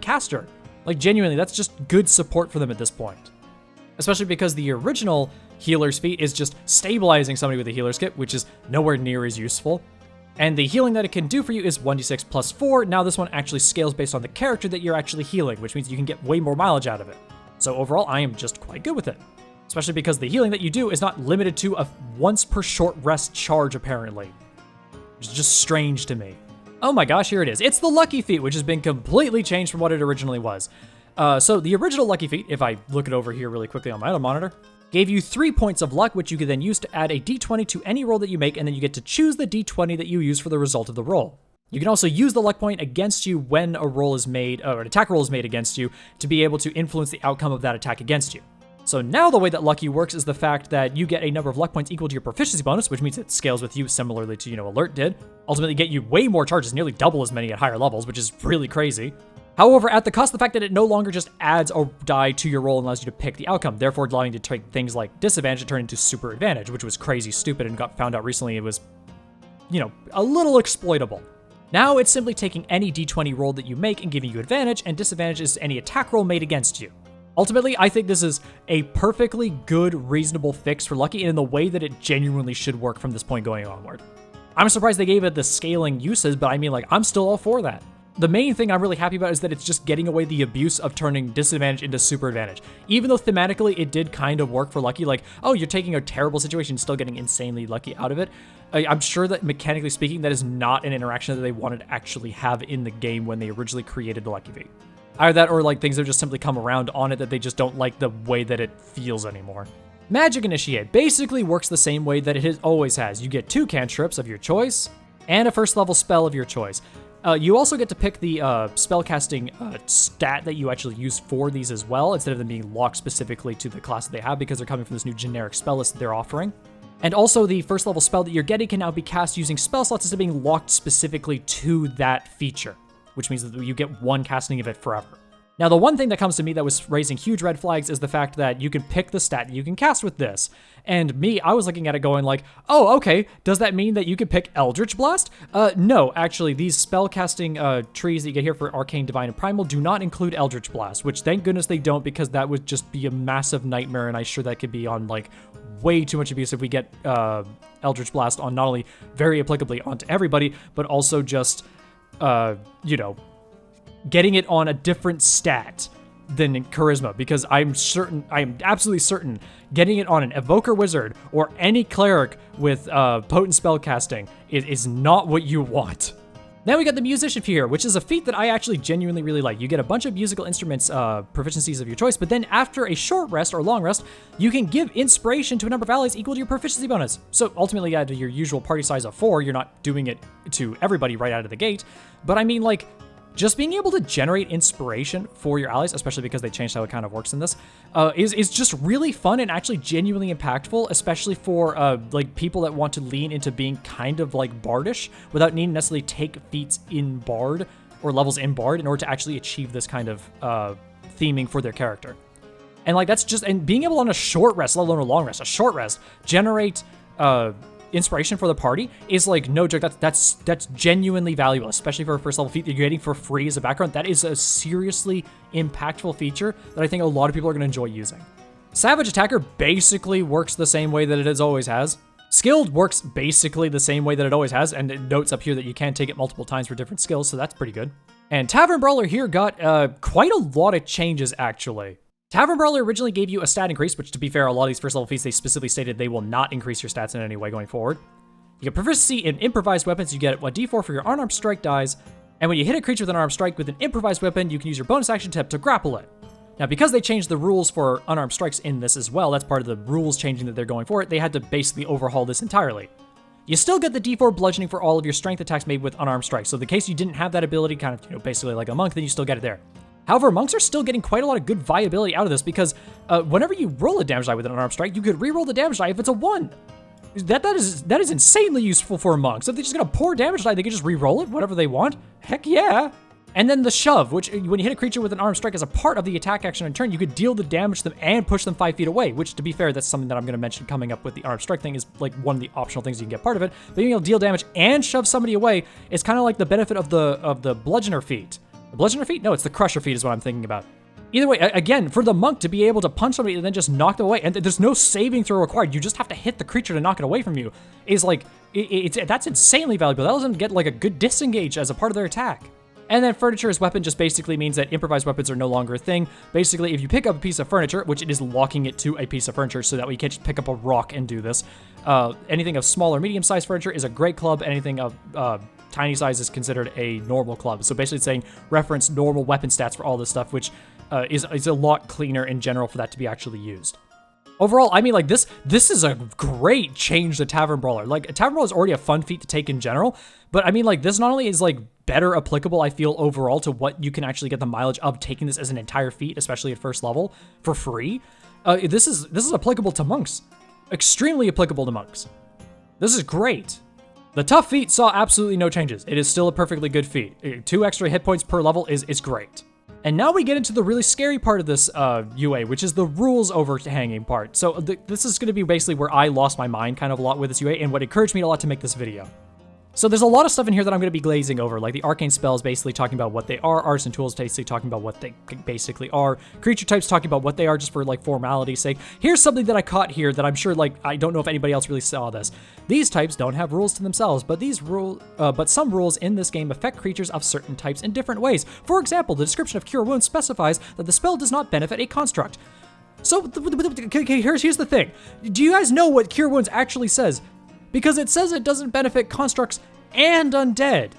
caster. Like, genuinely, that's just good support for them at this point. Especially because the original healer's feat is just stabilizing somebody with a healer's kit, which is nowhere near as useful. And the healing that it can do for you is 1d6 plus 4. Now this one actually scales based on the character that you're actually healing, which means you can get way more mileage out of it. So overall, I am just quite good with it. Especially because the healing that you do is not limited to a once per short rest charge, apparently. Which is just strange to me. Oh my gosh, here it is. It's the Lucky Feat, which has been completely changed from what it originally was. So the original Lucky Feat, if I look it over here really quickly on my other monitor, gave you 3 points of luck, which you could then use to add a d20 to any roll that you make, and then you get to choose the d20 that you use for the result of the roll. You can also use the luck point against you when a roll is made, or an attack roll is made against you, to be able to influence the outcome of that attack against you. So now the way that Lucky works is the fact that you get a number of luck points equal to your proficiency bonus, which means it scales with you similarly to, Alert did. Ultimately get you way more charges, nearly double as many at higher levels, which is really crazy. However, at the cost of the fact that it no longer just adds a die to your roll and allows you to pick the outcome, therefore allowing you to take things like disadvantage and turn into super advantage, which was crazy stupid and got found out recently it was, a little exploitable. Now it's simply taking any d20 roll that you make and giving you advantage, and disadvantage is any attack roll made against you. Ultimately, I think this is a perfectly good, reasonable fix for Lucky, and in the way that it genuinely should work from this point going onward. I'm surprised they gave it the scaling uses, but I'm still all for that. The main thing I'm really happy about is that it's just getting away the abuse of turning disadvantage into super advantage. Even though thematically it did kind of work for Lucky, you're taking a terrible situation and still getting insanely lucky out of it. I'm sure that mechanically speaking, that is not an interaction that they wanted to actually have in the game when they originally created the Lucky Feat. Either that or things have just simply come around on it that they just don't like the way that it feels anymore. Magic Initiate basically works the same way that it always has. You get 2 cantrips of your choice and a first level spell of your choice. You also get to pick the spellcasting stat that you actually use for these as well, instead of them being locked specifically to the class that they have, because they're coming from this new generic spell list that they're offering. And also the first level spell that you're getting can now be cast using spell slots instead of being locked specifically to that feature, which means that you get one casting of it forever. Now, the one thing that comes to me that was raising huge red flags is the fact that you can pick the stat that you can cast with this. And I was looking at it going oh, okay, does that mean that you can pick Eldritch Blast? No, actually, these spellcasting trees that you get here for Arcane, Divine, and Primal do not include Eldritch Blast, which thank goodness they don't, because that would just be a massive nightmare, and I'm sure that could be on, way too much abuse if we get Eldritch Blast on not only very applicably onto everybody, but also just, getting it on a different stat than Charisma, because I'm absolutely certain getting it on an Evoker Wizard or any Cleric with potent spellcasting is not what you want. Then we got the Musician feat here, which is a feat that I actually genuinely really like. You get a bunch of musical instruments proficiencies of your choice, but then after a short rest or long rest, you can give inspiration to a number of allies equal to your proficiency bonus. So ultimately, at your usual party size of 4, you're not doing it to everybody right out of the gate, but just being able to generate inspiration for your allies, especially because they changed how it kind of works in this, is just really fun and actually genuinely impactful, especially for people that want to lean into being kind of bardish without needing to necessarily take feats in bard or levels in bard in order to actually achieve this kind of theming for their character. And and being able on a short rest, let alone a long rest, a short rest, generate inspiration for the party is no joke. That's genuinely valuable, especially for a first level feat that you're getting for free as a background. That is a seriously impactful feature that I think a lot of people are going to enjoy using. Savage Attacker basically works the same way that it always has. Skilled works basically the same way that it always has, and it notes up here that you can take it multiple times for different skills, so that's pretty good. And Tavern Brawler here got quite a lot of changes, actually. Tavern Brawler originally gave you a stat increase, which, to be fair, a lot of these first level feats, they specifically stated they will not increase your stats in any way going forward. You get proficiency in improvised weapons. You get a d4 for your unarmed strike dies, and when you hit a creature with an unarmed strike with an improvised weapon, you can use your bonus action to grapple it. Now, because they changed the rules for unarmed strikes in this as well, that's part of the rules changing that they're going for it, they had to basically overhaul this entirely. You still get the d4 bludgeoning for all of your strength attacks made with unarmed strikes, so in the case you didn't have that ability, kind of, basically like a monk, then you still get it there. However, monks are still getting quite a lot of good viability out of this, because whenever you roll a damage die with an unarmed strike, you could re-roll the damage die if it's a 1. That is insanely useful for monks. If they're just gonna pour damage die, they can just re-roll it whatever they want. Heck yeah! And then the shove, which when you hit a creature with an unarmed strike as a part of the attack action in turn, you could deal the damage to them and push them 5 feet away, which, to be fair, that's something that I'm going to mention coming up with the unarmed strike thing, is one of the optional things you can get part of it. But being able to deal damage and shove somebody away is kind of like the benefit of the bludgeoner feat. The bludgeoner feat? No, it's the crusher feat is what I'm thinking about. Either way, again, for the monk to be able to punch somebody and then just knock them away, and there's no saving throw required, you just have to hit the creature to knock it away from you, is that's insanely valuable. That allows them to get a good disengage as a part of their attack. And then furniture as weapon just basically means that improvised weapons are no longer a thing. Basically, if you pick up a piece of furniture, which it is locking it to a piece of furniture so that we can't just pick up a rock and do this. Anything of small or medium-sized furniture is a great club. Anything of tiny size is considered a normal club. So basically saying reference normal weapon stats for all this stuff, which is a lot cleaner in general for that to be actually used. Overall, I mean, like, this is a great change to Tavern Brawler. Like, a Tavern Brawler is already a fun feat to take in general, but I mean, like, this not only is, like, better applicable, I feel, overall to what you can actually get the mileage of taking this as an entire feat, especially at first level, for free. This is applicable to monks. Extremely applicable to monks. This is great. The tough feat saw absolutely no changes. It is still a perfectly good feat. 2 extra hit points per level is great. And now we get into the really scary part of this UA, which is the rules overhanging part. So this is going to be basically where I lost my mind kind of a lot with this UA and what encouraged me a lot to make this video. So there's a lot of stuff in here that I'm going to be glazing over, like the arcane spells basically talking about what they are, arts and tools basically talking about what they basically are, creature types talking about what they are just for like formality's sake. Here's something that I caught here that I'm sure like I don't know if anybody else really saw this. These types don't have rules to themselves, but some rules in this game affect creatures of certain types in different ways. For example, the description of Cure Wounds specifies that the spell does not benefit a construct. So here's the thing. Do you guys know what Cure Wounds actually says? Because it says it doesn't benefit constructs and undead.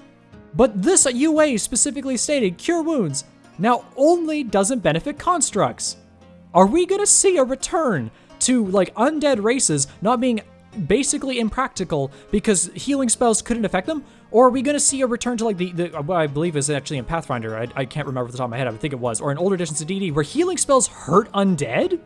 But this UA specifically stated Cure Wounds now only doesn't benefit constructs. Are we gonna see a return to like undead races not being basically impractical because healing spells couldn't affect them? Or are we gonna see a return to like the what I believe is actually in Pathfinder, I can't remember off the top of my head, I think it was, or in older editions of D&D where healing spells hurt undead?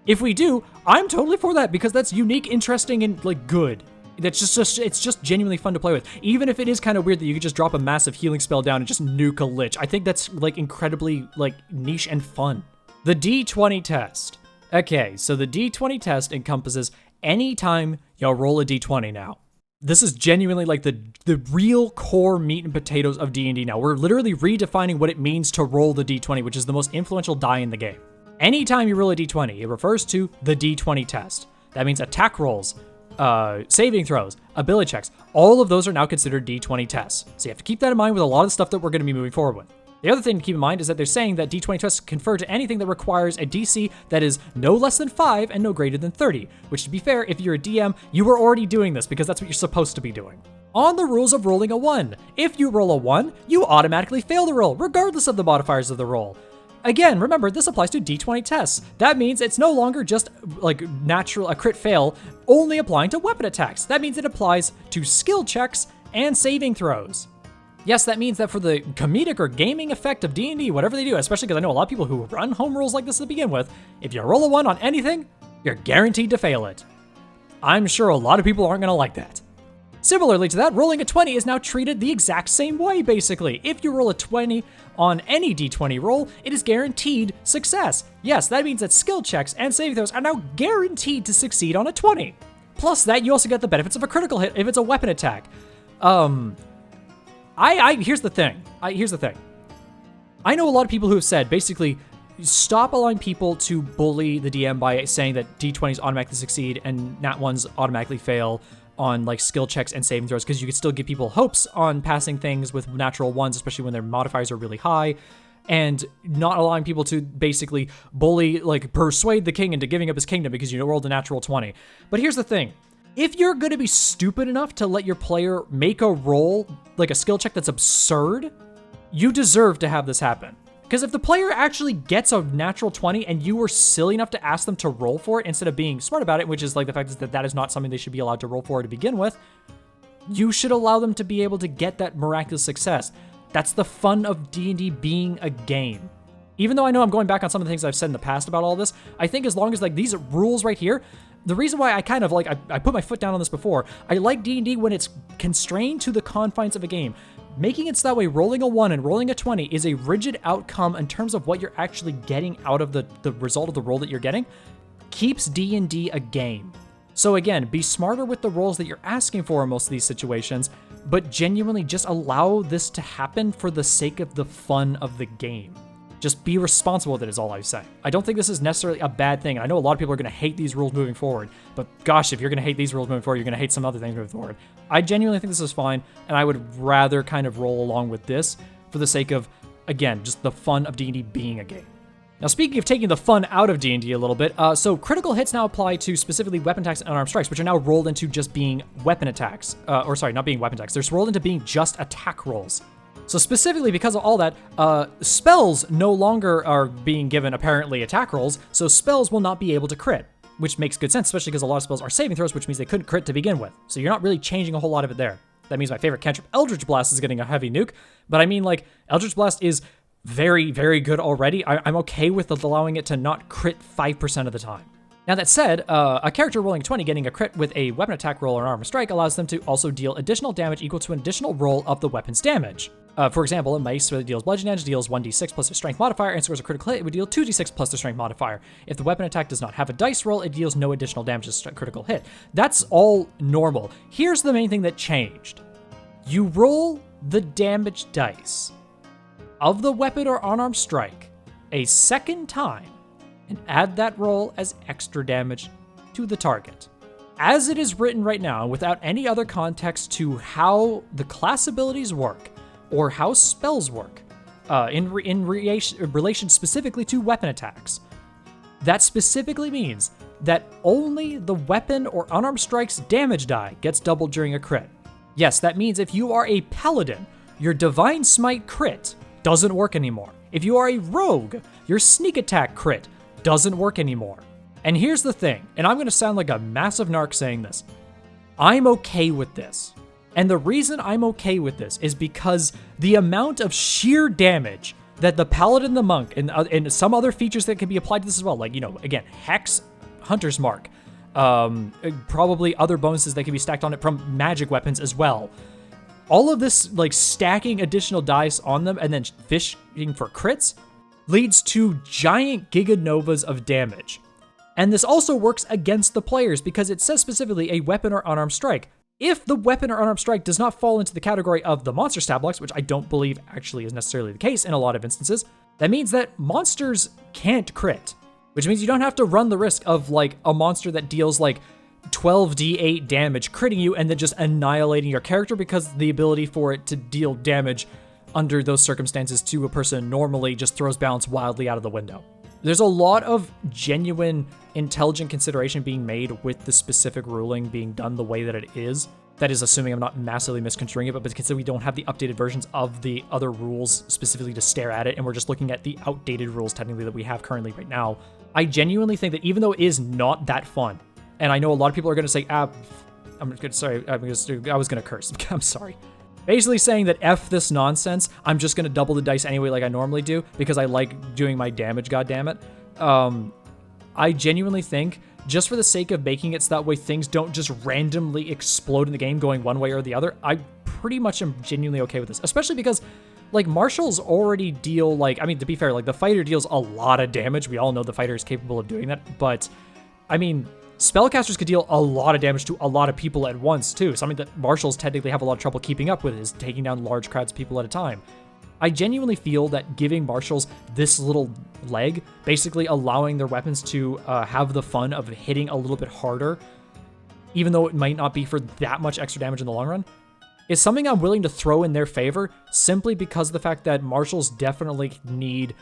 If we do, I'm totally for that because that's unique, interesting, and like good. It's just genuinely fun to play with. Even if it is kind of weird that you could just drop a massive healing spell down and just nuke a lich. I think that's like incredibly like niche and fun. The D20 test. Okay, so the D20 test encompasses any time y'all roll a D20 now. This is genuinely like the real core meat and potatoes of D&D now. We're literally redefining what it means to roll the D20, which is the most influential die in the game. Anytime you roll a D20, it refers to the D20 test. That means attack rolls, saving throws, ability checks, all of those are now considered D20 tests. So you have to keep that in mind with a lot of the stuff that we're going to be moving forward with. The other thing to keep in mind is that they're saying that D20 tests confer to anything that requires a DC that is no less than 5 and no greater than 30, which to be fair, if you're a DM, you were already doing this because that's what you're supposed to be doing. On the rules of rolling a 1, if you roll a 1, you automatically fail the roll, regardless of the modifiers of the roll. Again, remember, this applies to D20 tests. That means it's no longer just like a crit fail, only applying to weapon attacks. That means it applies to skill checks and saving throws. Yes, that means that for the comedic or gaming effect of D&D, whatever they do, especially because I know a lot of people who run home rules like this to begin with, if you roll a 1 on anything, you're guaranteed to fail it. I'm sure a lot of people aren't gonna like that. Similarly to that, rolling a 20 is now treated the exact same way, basically. If you roll a 20 on any D20 roll, it is guaranteed success. Yes, that means that skill checks and saving throws are now guaranteed to succeed on a 20. Plus that, you also get the benefits of a critical hit if it's a weapon attack. Here's the thing. I know a lot of people who have said, basically, stop allowing people to bully the DM by saying that D20s automatically succeed and nat 1s automatically fail on like skill checks and saving throws, because you could still give people hopes on passing things with natural 1s, especially when their modifiers are really high, and not allowing people to basically bully, like persuade the king into giving up his kingdom because you rolled a natural 20. But here's the thing. If you're going to be stupid enough to let your player make a roll, like a skill check that's absurd, you deserve to have this happen. Because if the player actually gets a natural 20 and you were silly enough to ask them to roll for it instead of being smart about it, which is like the fact that that is not something they should be allowed to roll for to begin with, you should allow them to be able to get that miraculous success. That's the fun of D&D being a game. Even though I know I'm going back on some of the things I've said in the past about all this, I think as long as like these rules right here, the reason why I kind of like, I put my foot down on this before, I like D&D when it's constrained to the confines of a game. Making it so that way rolling a 1 and rolling a 20 is a rigid outcome in terms of what you're actually getting out of the result of the roll that you're getting, keeps D&D a game. So again, be smarter with the rolls that you're asking for in most of these situations, but genuinely just allow this to happen for the sake of the fun of the game. Just be responsible with it is all I say. I don't think this is necessarily a bad thing. I know a lot of people are going to hate these rules moving forward, but gosh, if you're going to hate these rules moving forward, you're going to hate some other things moving forward. I genuinely think this is fine, and I would rather kind of roll along with this for the sake of, again, just the fun of D&D being a game. Now, speaking of taking the fun out of D&D a little bit, so critical hits now apply to specifically weapon attacks and unarmed strikes, which are now rolled into just being weapon attacks. Or sorry, not being weapon attacks. They're rolled into being just attack rolls. So specifically because of all that, spells no longer are being given apparently attack rolls, so spells will not be able to crit, which makes good sense, especially because a lot of spells are saving throws, which means they couldn't crit to begin with. So you're not really changing a whole lot of it there. That means my favorite cantrip, Eldritch Blast, is getting a heavy nuke, but I mean, like, Eldritch Blast is very, very good already. I'm okay with allowing it to not crit 5% of the time. Now that said, a character rolling 20 getting a crit with a weapon attack roll or an armor strike allows them to also deal additional damage equal to an additional roll of the weapon's damage. For example, a mace that deals bludgeon damage deals 1d6 plus their strength modifier, and scores a critical hit, it would deal 2d6 plus their strength modifier. If the weapon attack does not have a dice roll, it deals no additional damage to critical hit. That's all normal. Here's the main thing that changed. You roll the damage dice of the weapon or unarmed strike a second time and add that roll as extra damage to the target. As it is written right now, without any other context to how the class abilities work or how spells work, in relation specifically to weapon attacks, that specifically means that only the weapon or unarmed strike's damage die gets doubled during a crit. Yes, that means if you are a paladin, your Divine Smite crit doesn't work anymore. If you are a rogue, your sneak attack crit doesn't work anymore. And here's the thing, and I'm gonna sound like a massive narc saying this. I'm okay with this. And the reason I'm okay with this is because the amount of sheer damage that the paladin, the monk, and some other features that can be applied to this as well, like, you know, again, Hex, Hunter's Mark, probably other bonuses that can be stacked on it from magic weapons as well. All of this, like, stacking additional dice on them and then fishing for crits leads to giant giganovas of damage. And this also works against the players because it says specifically a weapon or unarmed strike. If the weapon or unarmed strike does not fall into the category of the monster stat blocks, which I don't believe actually is necessarily the case in a lot of instances, that means that monsters can't crit, which means you don't have to run the risk of, like, a monster that deals, like, 12d8 damage critting you and then just annihilating your character, because the ability for it to deal damage under those circumstances to a person normally just throws balance wildly out of the window. There's a lot of genuine, intelligent consideration being made with the specific ruling being done the way that it is. That is assuming I'm not massively misconstruing it, but because we don't have the updated versions of the other rules specifically to stare at it, and we're just looking at the outdated rules technically that we have currently right now, I genuinely think that even though it is not that fun, and I know a lot of people are going to say, I was going to curse. I'm sorry. Basically saying that F this nonsense, I'm just going to double the dice anyway like I normally do because I like doing my damage, goddammit. I genuinely think, just for the sake of making it so that way things don't just randomly explode in the game going one way or the other, I pretty much am genuinely okay with this. Especially because, like, martials already deal, like, I mean, to be fair, like, the fighter deals a lot of damage. We all know the fighter is capable of doing that, but, I mean, spellcasters could deal a lot of damage to a lot of people at once, too. Something that martials technically have a lot of trouble keeping up with is taking down large crowds of people at a time. I genuinely feel that giving martials this little leg, basically allowing their weapons to have the fun of hitting a little bit harder, even though it might not be for that much extra damage in the long run, is something I'm willing to throw in their favor, simply because of the fact that martials definitely need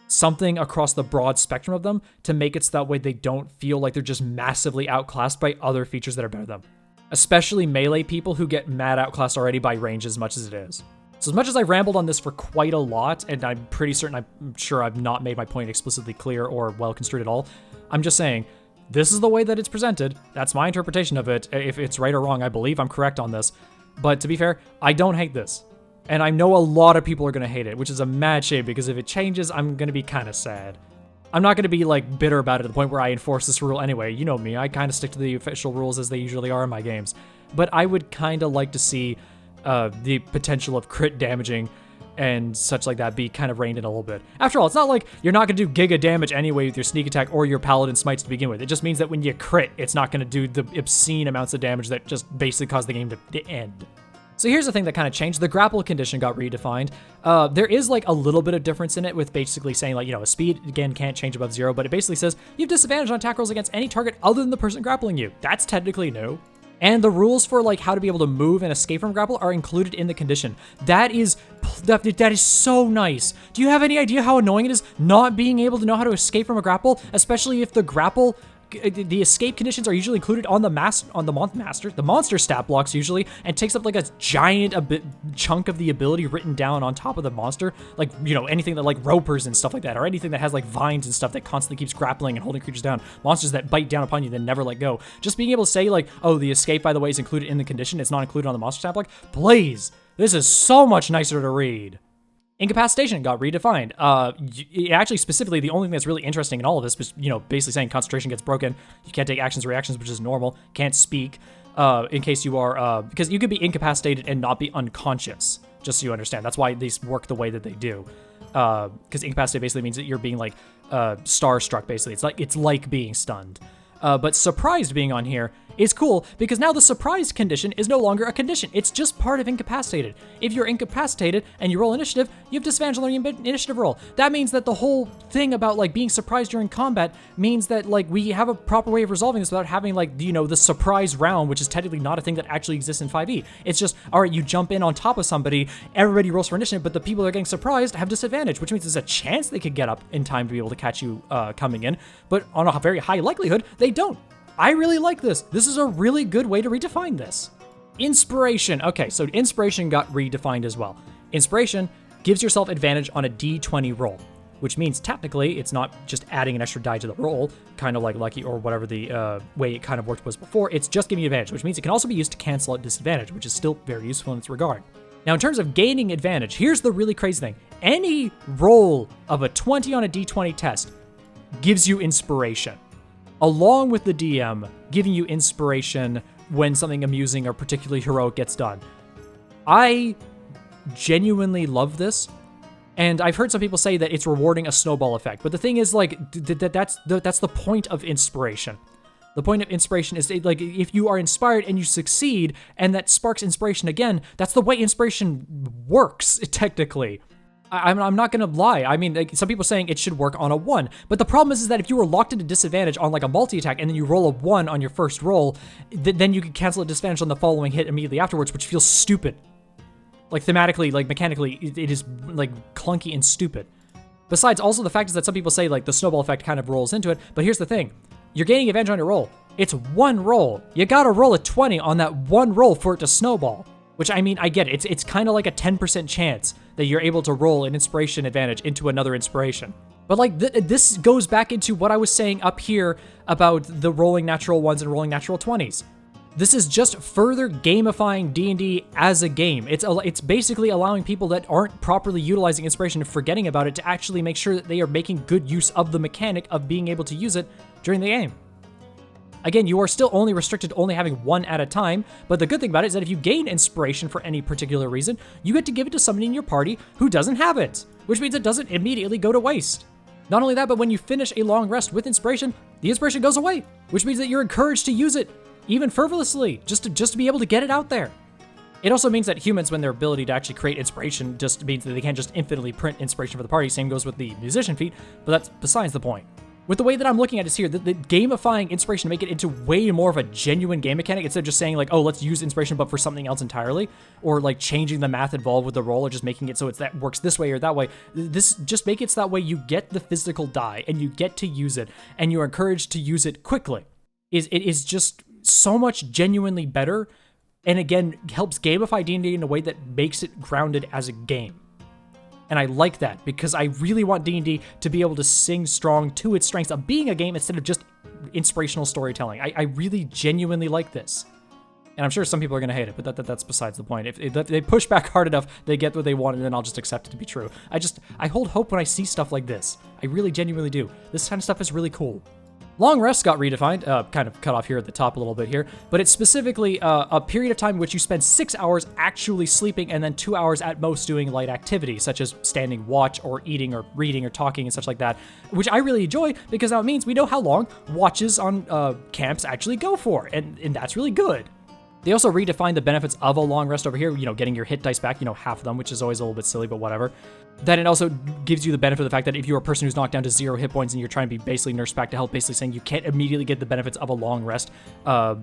something across the broad spectrum of them to make it so that way they don't feel like they're just massively outclassed by other features that are better than them. Especially melee people who get mad outclassed already by range as much as it is. So as much as I rambled on this for quite a lot, and I'm pretty certain, I'm sure I've not made my point explicitly clear or well construed at all, I'm just saying, this is the way that it's presented. That's my interpretation of it. If it's right or wrong, I believe I'm correct on this. But to be fair, I don't hate this. And I know a lot of people are going to hate it, which is a mad shame, because if it changes, I'm going to be kind of sad. I'm not going to be, like, bitter about it to the point where I enforce this rule anyway. You know me, I kind of stick to the official rules as they usually are in my games. But I would kind of like to see the potential of crit damaging and such like that be kind of reined in a little bit. After all, it's not like you're not going to do giga damage anyway with your sneak attack or your paladin smites to begin with. It just means that when you crit, it's not going to do the obscene amounts of damage that just basically cause the game to end. So here's the thing that kind of changed. The grapple condition got redefined. There is, like, a little bit of difference in it with basically saying, like, you know, a speed, again, can't change above 0, but it basically says you have disadvantage on attack rolls against any target other than the person grappling you. That's technically new. And the rules for, like, how to be able to move and escape from grapple are included in the condition. That is that is so nice. Do you have any idea how annoying it is not being able to know how to escape from a grapple, especially if the grapple, the escape conditions are usually included on the monster stat blocks usually, and takes up like a giant chunk of the ability written down on top of the monster, like, you know, anything that like ropers and stuff like that, or anything that has like vines and stuff that constantly keeps grappling and holding creatures down, monsters that bite down upon you then never let go. Just being able to say like, oh, the escape, by the way, is included in the condition, it's not included on the monster stat block. Please, this is so much nicer to read. Incapacitation got redefined. Actually, specifically, the only thing that's really interesting in all of this was, you know, basically saying concentration gets broken. You can't take actions or reactions, which is normal. Can't speak, in case you are, because you could be incapacitated and not be unconscious, just so you understand. That's why these work the way that they do. Because incapacitated basically means that you're being, like, starstruck, basically. It's like being stunned. But surprised being on here is cool because now the surprise condition is no longer a condition. It's just part of incapacitated. If you're incapacitated and you roll initiative, you have disadvantage on the initiative roll. That means that the whole thing about like being surprised during combat means that like we have a proper way of resolving this without having like, you know, the surprise round, which is technically not a thing that actually exists in 5e. It's just, all right, you jump in on top of somebody, everybody rolls for initiative, but the people that are getting surprised have disadvantage, which means there's a chance they could get up in time to be able to catch you coming in, but on a very high likelihood, they don't. I really like this. This is a really good way to redefine this. Inspiration. Okay, so inspiration got redefined as well. Inspiration gives yourself advantage on a d20 roll, which means technically it's not just adding an extra die to the roll, kind of like Lucky or whatever the way it kind of worked was before. It's just giving you advantage, which means it can also be used to cancel out disadvantage, which is still very useful in its regard. Now, in terms of gaining advantage, here's the really crazy thing. Any roll of a 20 on a d20 test gives you inspiration, along with the DM giving you inspiration when something amusing or particularly heroic gets done. I genuinely love this, and I've heard some people say that it's rewarding a snowball effect, but the thing is, like, that's the point of inspiration. The point of inspiration is, like, if you are inspired and you succeed, and that sparks inspiration again, that's the way inspiration works, technically. I'm not gonna lie. I mean, like, some people are saying it should work on a 1, but the problem is that if you were locked into disadvantage on like a multi-attack and then you roll a 1 on your first roll, then you can cancel a disadvantage on the following hit immediately afterwards, which feels stupid. Like thematically, like mechanically, it is like clunky and stupid. Besides, also the fact is that some people say like the snowball effect kind of rolls into it, but here's the thing. You're gaining advantage on your roll. It's one roll. You gotta roll a 20 on that one roll for it to snowball. Which, I mean, I get it. It's kind of like a 10% chance that you're able to roll an inspiration advantage into another inspiration. But like, this goes back into what I was saying up here about the rolling natural 1s and rolling natural 20s. This is just further gamifying D&D as a game. It's basically allowing people that aren't properly utilizing inspiration and forgetting about it to actually make sure that they are making good use of the mechanic of being able to use it during the game. Again, you are still only restricted to only having 1 at a time, but the good thing about it is that if you gain inspiration for any particular reason, you get to give it to somebody in your party who doesn't have it, which means it doesn't immediately go to waste. Not only that, but when you finish a long rest with inspiration, the inspiration goes away, which means that you're encouraged to use it, even frivolously, just to be able to get it out there. It also means that humans, when their ability to actually create inspiration just means that they can't just infinitely print inspiration for the party. Same goes with the musician feat, but that's besides the point. With the way that I'm looking at it here, the gamifying inspiration to make it into way more of a genuine game mechanic instead of just saying like, oh, let's use inspiration but for something else entirely, or like changing the math involved with the roll, or just making it so it's that works this way or that way. This just make it so that way you get the physical die and you get to use it and you're encouraged to use it quickly. It is just so much genuinely better, and again helps gamify D&D in a way that makes it grounded as a game. And I like that because I really want D&D to be able to sing strong to its strengths of being a game instead of just inspirational storytelling. I really genuinely like this. And I'm sure some people are going to hate it, but that's besides the point. If they push back hard enough, they get what they want, and then I'll just accept it to be true. I hold hope when I see stuff like this. I really genuinely do. This kind of stuff is really cool. Long rest got redefined, kind of cut off here at the top a little bit here, but it's specifically a period of time in which you spend 6 hours actually sleeping and then 2 hours at most doing light activity, such as standing watch or eating or reading or talking and such like that, which I really enjoy because now it means we know how long watches on camps actually go for, and that's really good. They also redefined the benefits of a long rest over here, getting your hit dice back, half of them, which is always a little bit silly, but whatever. Then it also gives you the benefit of the fact that if you're a person who's knocked down to 0 hit points and you're trying to be basically nursed back to health, basically saying you can't immediately get the benefits of a long rest,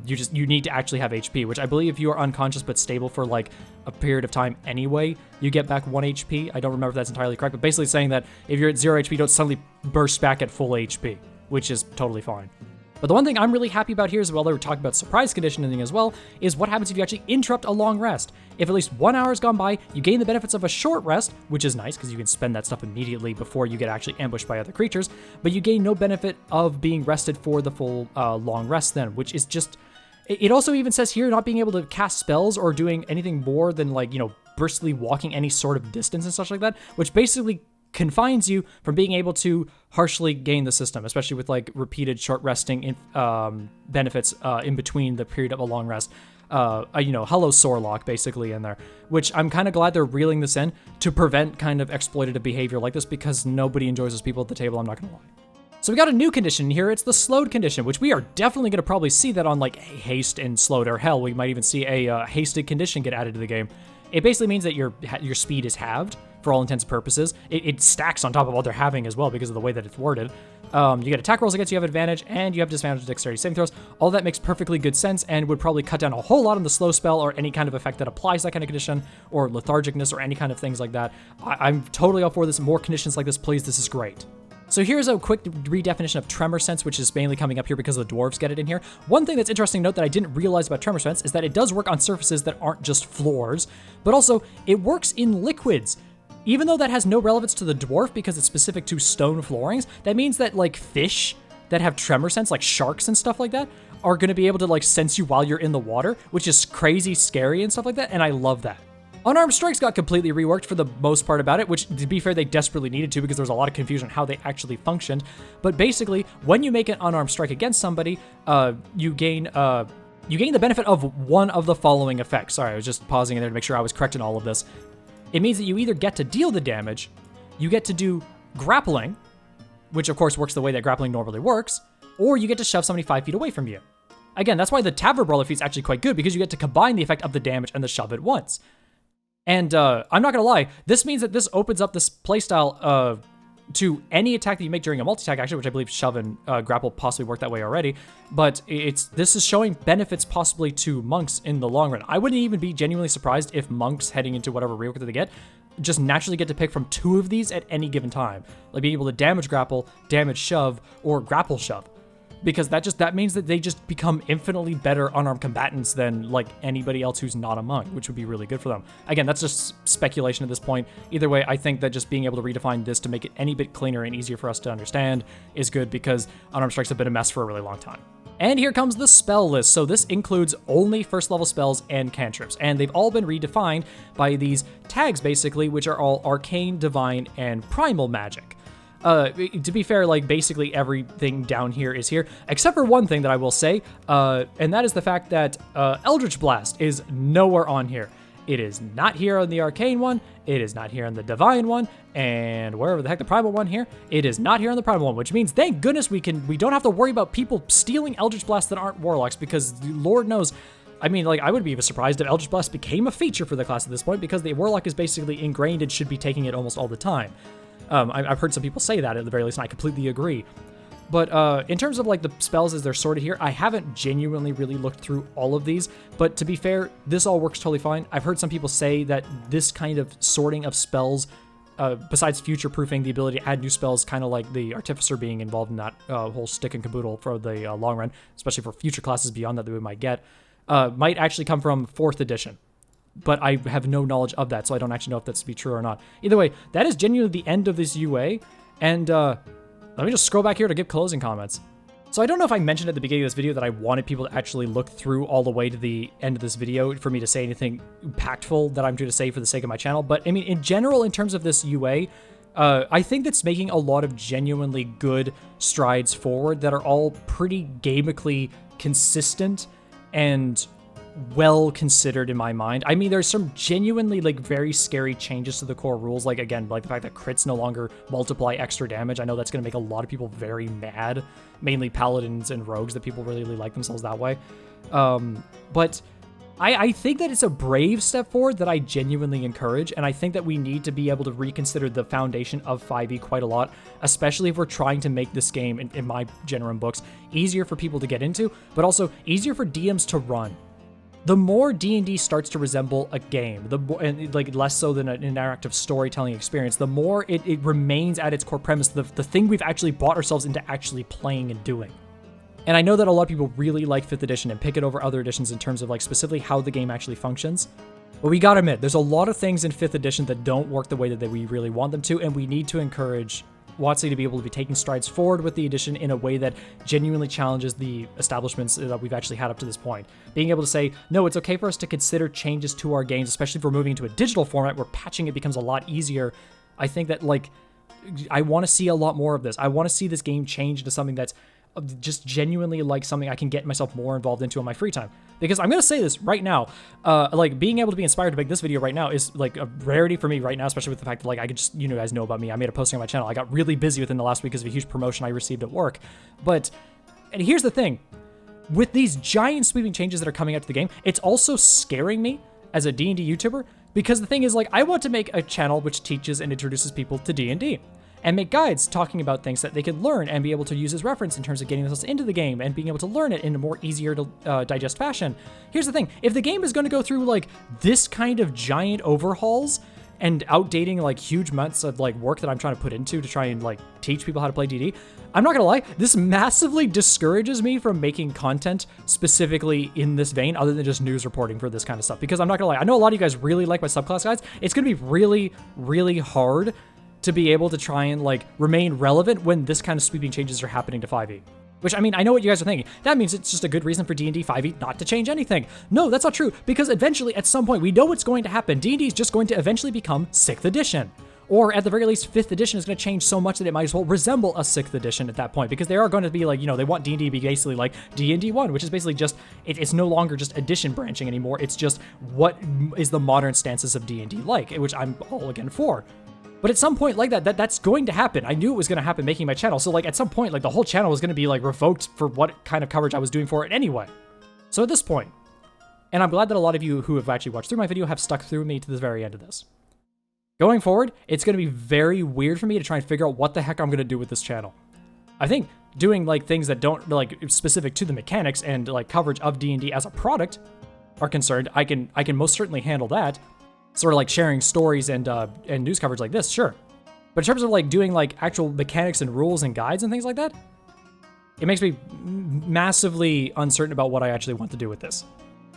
you need to actually have HP, which I believe if you are unconscious but stable for like a period of time anyway, you get back 1 HP. I don't remember if that's entirely correct, but basically saying that if you're at 0 HP, you don't suddenly burst back at full HP, which is totally fine. But the one thing I'm really happy about here as well, they were talking about surprise conditioning as well, is what happens if you actually interrupt a long rest. If at least 1 hour has gone by, you gain the benefits of a short rest, which is nice because you can spend that stuff immediately before you get actually ambushed by other creatures, but you gain no benefit of being rested for the full long rest then, which is just... It also even says here not being able to cast spells or doing anything more than like, briskly walking any sort of distance and such like that, which basically confines you from being able to harshly gain the system, especially with like repeated short resting benefits in between the period of a long rest. Hello Sorelock basically in there, which I'm kind of glad they're reeling this in to prevent kind of exploitative behavior like this because nobody enjoys those people at the table, I'm not gonna lie. So we got a new condition here, it's the slowed condition, which we are definitely gonna probably see that on like haste and slowed, or hell, we might even see a hasted condition get added to the game. It basically means that your speed is halved for all intents and purposes. It stacks on top of what they're having as well because of the way that it's worded. You get attack rolls against you have advantage, and you have disadvantage dexterity saving throws. All that makes perfectly good sense and would probably cut down a whole lot on the slow spell or any kind of effect that applies that kind of condition, or lethargicness or any kind of things like that. I'm totally all for this. More conditions like this, please. This is great. So here's a quick redefinition of Tremor Sense, which is mainly coming up here because the dwarves get it in here. One thing that's interesting to note that I didn't realize about Tremor Sense is that it does work on surfaces that aren't just floors, but also it works in liquids. Even though that has no relevance to the dwarf because it's specific to stone floorings, that means that like fish that have tremor sense, like sharks and stuff like that, are going to be able to like sense you while you're in the water, which is crazy scary and stuff like that, and I love that. Unarmed strikes got completely reworked for the most part about it, which, to be fair, they desperately needed to because there was a lot of confusion on how they actually functioned. But basically, when you make an unarmed strike against somebody, you gain the benefit of one of the following effects. Sorry, I was just pausing in there to make sure I was correct in all of this. It means that you either get to deal the damage, you get to do grappling, which of course works the way that grappling normally works, or you get to shove somebody 5 feet away from you. Again, that's why the Tavern Brawler feat is actually quite good, because you get to combine the effect of the damage and the shove at once. And I'm not gonna lie, this means that this opens up this playstyle to any attack that you make during a multi-attack action, which I believe shove and grapple possibly work that way already, but this is showing benefits possibly to monks in the long run. I wouldn't even be genuinely surprised if monks heading into whatever rework that they get just naturally get to pick from 2 of these at any given time, like being able to damage grapple, damage shove, or grapple shove. Because that means that they just become infinitely better unarmed combatants than like anybody else who's not a monk, which would be really good for them. Again, that's just speculation at this point. Either way, I think that just being able to redefine this to make it any bit cleaner and easier for us to understand is good, because unarmed strikes have been a mess for a really long time. And here comes the spell list. So this includes only first level spells and cantrips, and they've all been redefined by these tags basically, which are all arcane, divine, and primal magic. To be fair, like basically everything down here is here, except for one thing that I will say, and that is the fact that Eldritch Blast is nowhere on here. It is not here on the Arcane one, it is not here on the Divine one, and wherever the heck the Primal one here, it is not here on the Primal one, which means thank goodness we don't have to worry about people stealing Eldritch Blast that aren't Warlocks, because Lord knows, I mean, like, I would be even surprised if Eldritch Blast became a feature for the class at this point, because the Warlock is basically ingrained and should be taking it almost all the time. I've heard some people say that at the very least, and I completely agree. But in terms of like the spells as they're sorted here, I haven't genuinely really looked through all of these, but to be fair, this all works totally fine. I've heard some people say that this kind of sorting of spells, besides future-proofing the ability to add new spells, kind of like the Artificer being involved in that whole stick and caboodle for the long run, especially for future classes beyond that we might get, might actually come from 4th edition. But I have no knowledge of that, so I don't actually know if that's to be true or not. Either way, that is genuinely the end of this UA, and let me just scroll back here to give closing comments. So I don't know if I mentioned at the beginning of this video that I wanted people to actually look through all the way to the end of this video for me to say anything impactful that I'm going to say for the sake of my channel, but I mean, in general, in terms of this UA, I think that's making a lot of genuinely good strides forward that are all pretty gamically consistent and well considered in my mind. I mean, there's some genuinely like very scary changes to the core rules, like again, like the fact that crits no longer multiply extra damage. I know that's going to make a lot of people very mad, mainly paladins and rogues, that people really like themselves that way. But I think that it's a brave step forward that I genuinely encourage, and I think that we need to be able to reconsider the foundation of 5e quite a lot, especially if we're trying to make this game, in my Generum books, easier for people to get into, but also easier for DMs to run. The more D&D starts to resemble a game, and like less so than an interactive storytelling experience, the more it remains at its core premise, the thing we've actually bought ourselves into actually playing and doing. And I know that a lot of people really like 5th edition and pick it over other editions in terms of like specifically how the game actually functions. But we gotta admit, there's a lot of things in 5th edition that don't work the way that we really want them to, and we need to encourage WotC to be able to be taking strides forward with the edition in a way that genuinely challenges the establishments that we've actually had up to this point. Being able to say, no, it's okay for us to consider changes to our games, especially if we're moving into a digital format where patching it becomes a lot easier. I think that, like, I want to see a lot more of this. I want to see this game change into something that's just genuinely like something I can get myself more involved into in my free time. Because I'm going to say this right now, like being able to be inspired to make this video right now is like a rarity for me right now, especially with the fact that like I could just, you guys know about me. I made a posting on my channel. I got really busy within the last week because of a huge promotion I received at work. And here's the thing, with these giant sweeping changes that are coming out to the game, it's also scaring me as a D&D YouTuber, because the thing is, like, I want to make a channel which teaches and introduces people to D&D. And make guides talking about things that they can learn and be able to use as reference in terms of getting themselves into the game and being able to learn it in a more easier to digest fashion. Here's the thing, if the game is going to go through like this kind of giant overhauls and outdating like huge amounts of like work that I'm trying to put into to try and like teach people how to play D&D, I'm not gonna lie, this massively discourages me from making content specifically in this vein other than just news reporting for this kind of stuff. Because I'm not gonna lie, I know a lot of you guys really like my subclass guides. It's gonna be really, really hard to be able to try and like remain relevant when this kind of sweeping changes are happening to 5e. Which, I mean, I know what you guys are thinking. That means it's just a good reason for D&D 5e not to change anything. No, that's not true, because eventually, at some point, we know what's going to happen. D&D is just going to eventually become 6th edition. Or at the very least, 5th edition is going to change so much that it might as well resemble a 6th edition at that point, because they are going to be like, they want D&D to be basically like D&D 1, which is basically just, it's no longer just edition branching anymore. It's just what is the modern stances of D&D like, which I'm all again for. But at some point like that's going to happen. I knew it was going to happen making my channel. So like at some point, like the whole channel was going to be like revoked for what kind of coverage I was doing for it anyway. So at this point, and I'm glad that a lot of you who have actually watched through my video have stuck through me to the very end of this. Going forward, it's going to be very weird for me to try and figure out what the heck I'm going to do with this channel. I think doing like things that don't like specific to the mechanics and like coverage of D&D as a product are concerned, I can most certainly handle that. Sort of like sharing stories and news coverage like this, sure. But in terms of like doing like actual mechanics and rules and guides and things like that, it makes me massively uncertain about what I actually want to do with this.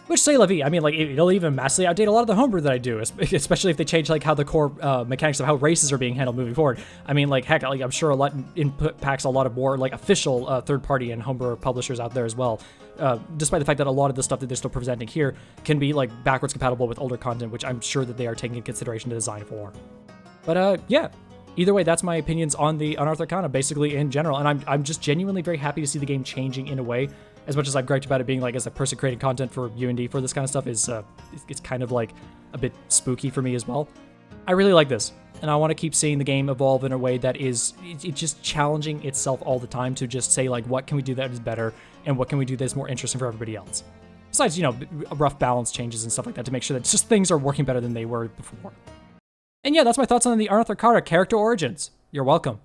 Which, say la vie, I mean, like, it'll even massively outdate a lot of the homebrew that I do, especially if they change, like, how the core mechanics of how races are being handled moving forward. I mean, like, heck, like, I'm sure a lot input packs a lot of more, like, official third-party and homebrew publishers out there as well, despite the fact that a lot of the stuff that they're still presenting here can be, like, backwards compatible with older content, which I'm sure that they are taking into consideration to design for. But, yeah. Either way, that's my opinions on the Unearthed Arcana, basically, in general, and I'm just genuinely very happy to see the game changing in a way. As much as I've griped about it being like as a person creating content for UND for this kind of stuff is it's kind of like a bit spooky for me as well. I really like this, and I want to keep seeing the game evolve in a way that is it's just challenging itself all the time to just say like, what can we do that is better, and what can we do that's more interesting for everybody else. Besides, rough balance changes and stuff like that to make sure that just things are working better than they were before. And yeah, that's my thoughts on the Unearthed Arcana character origins. You're welcome.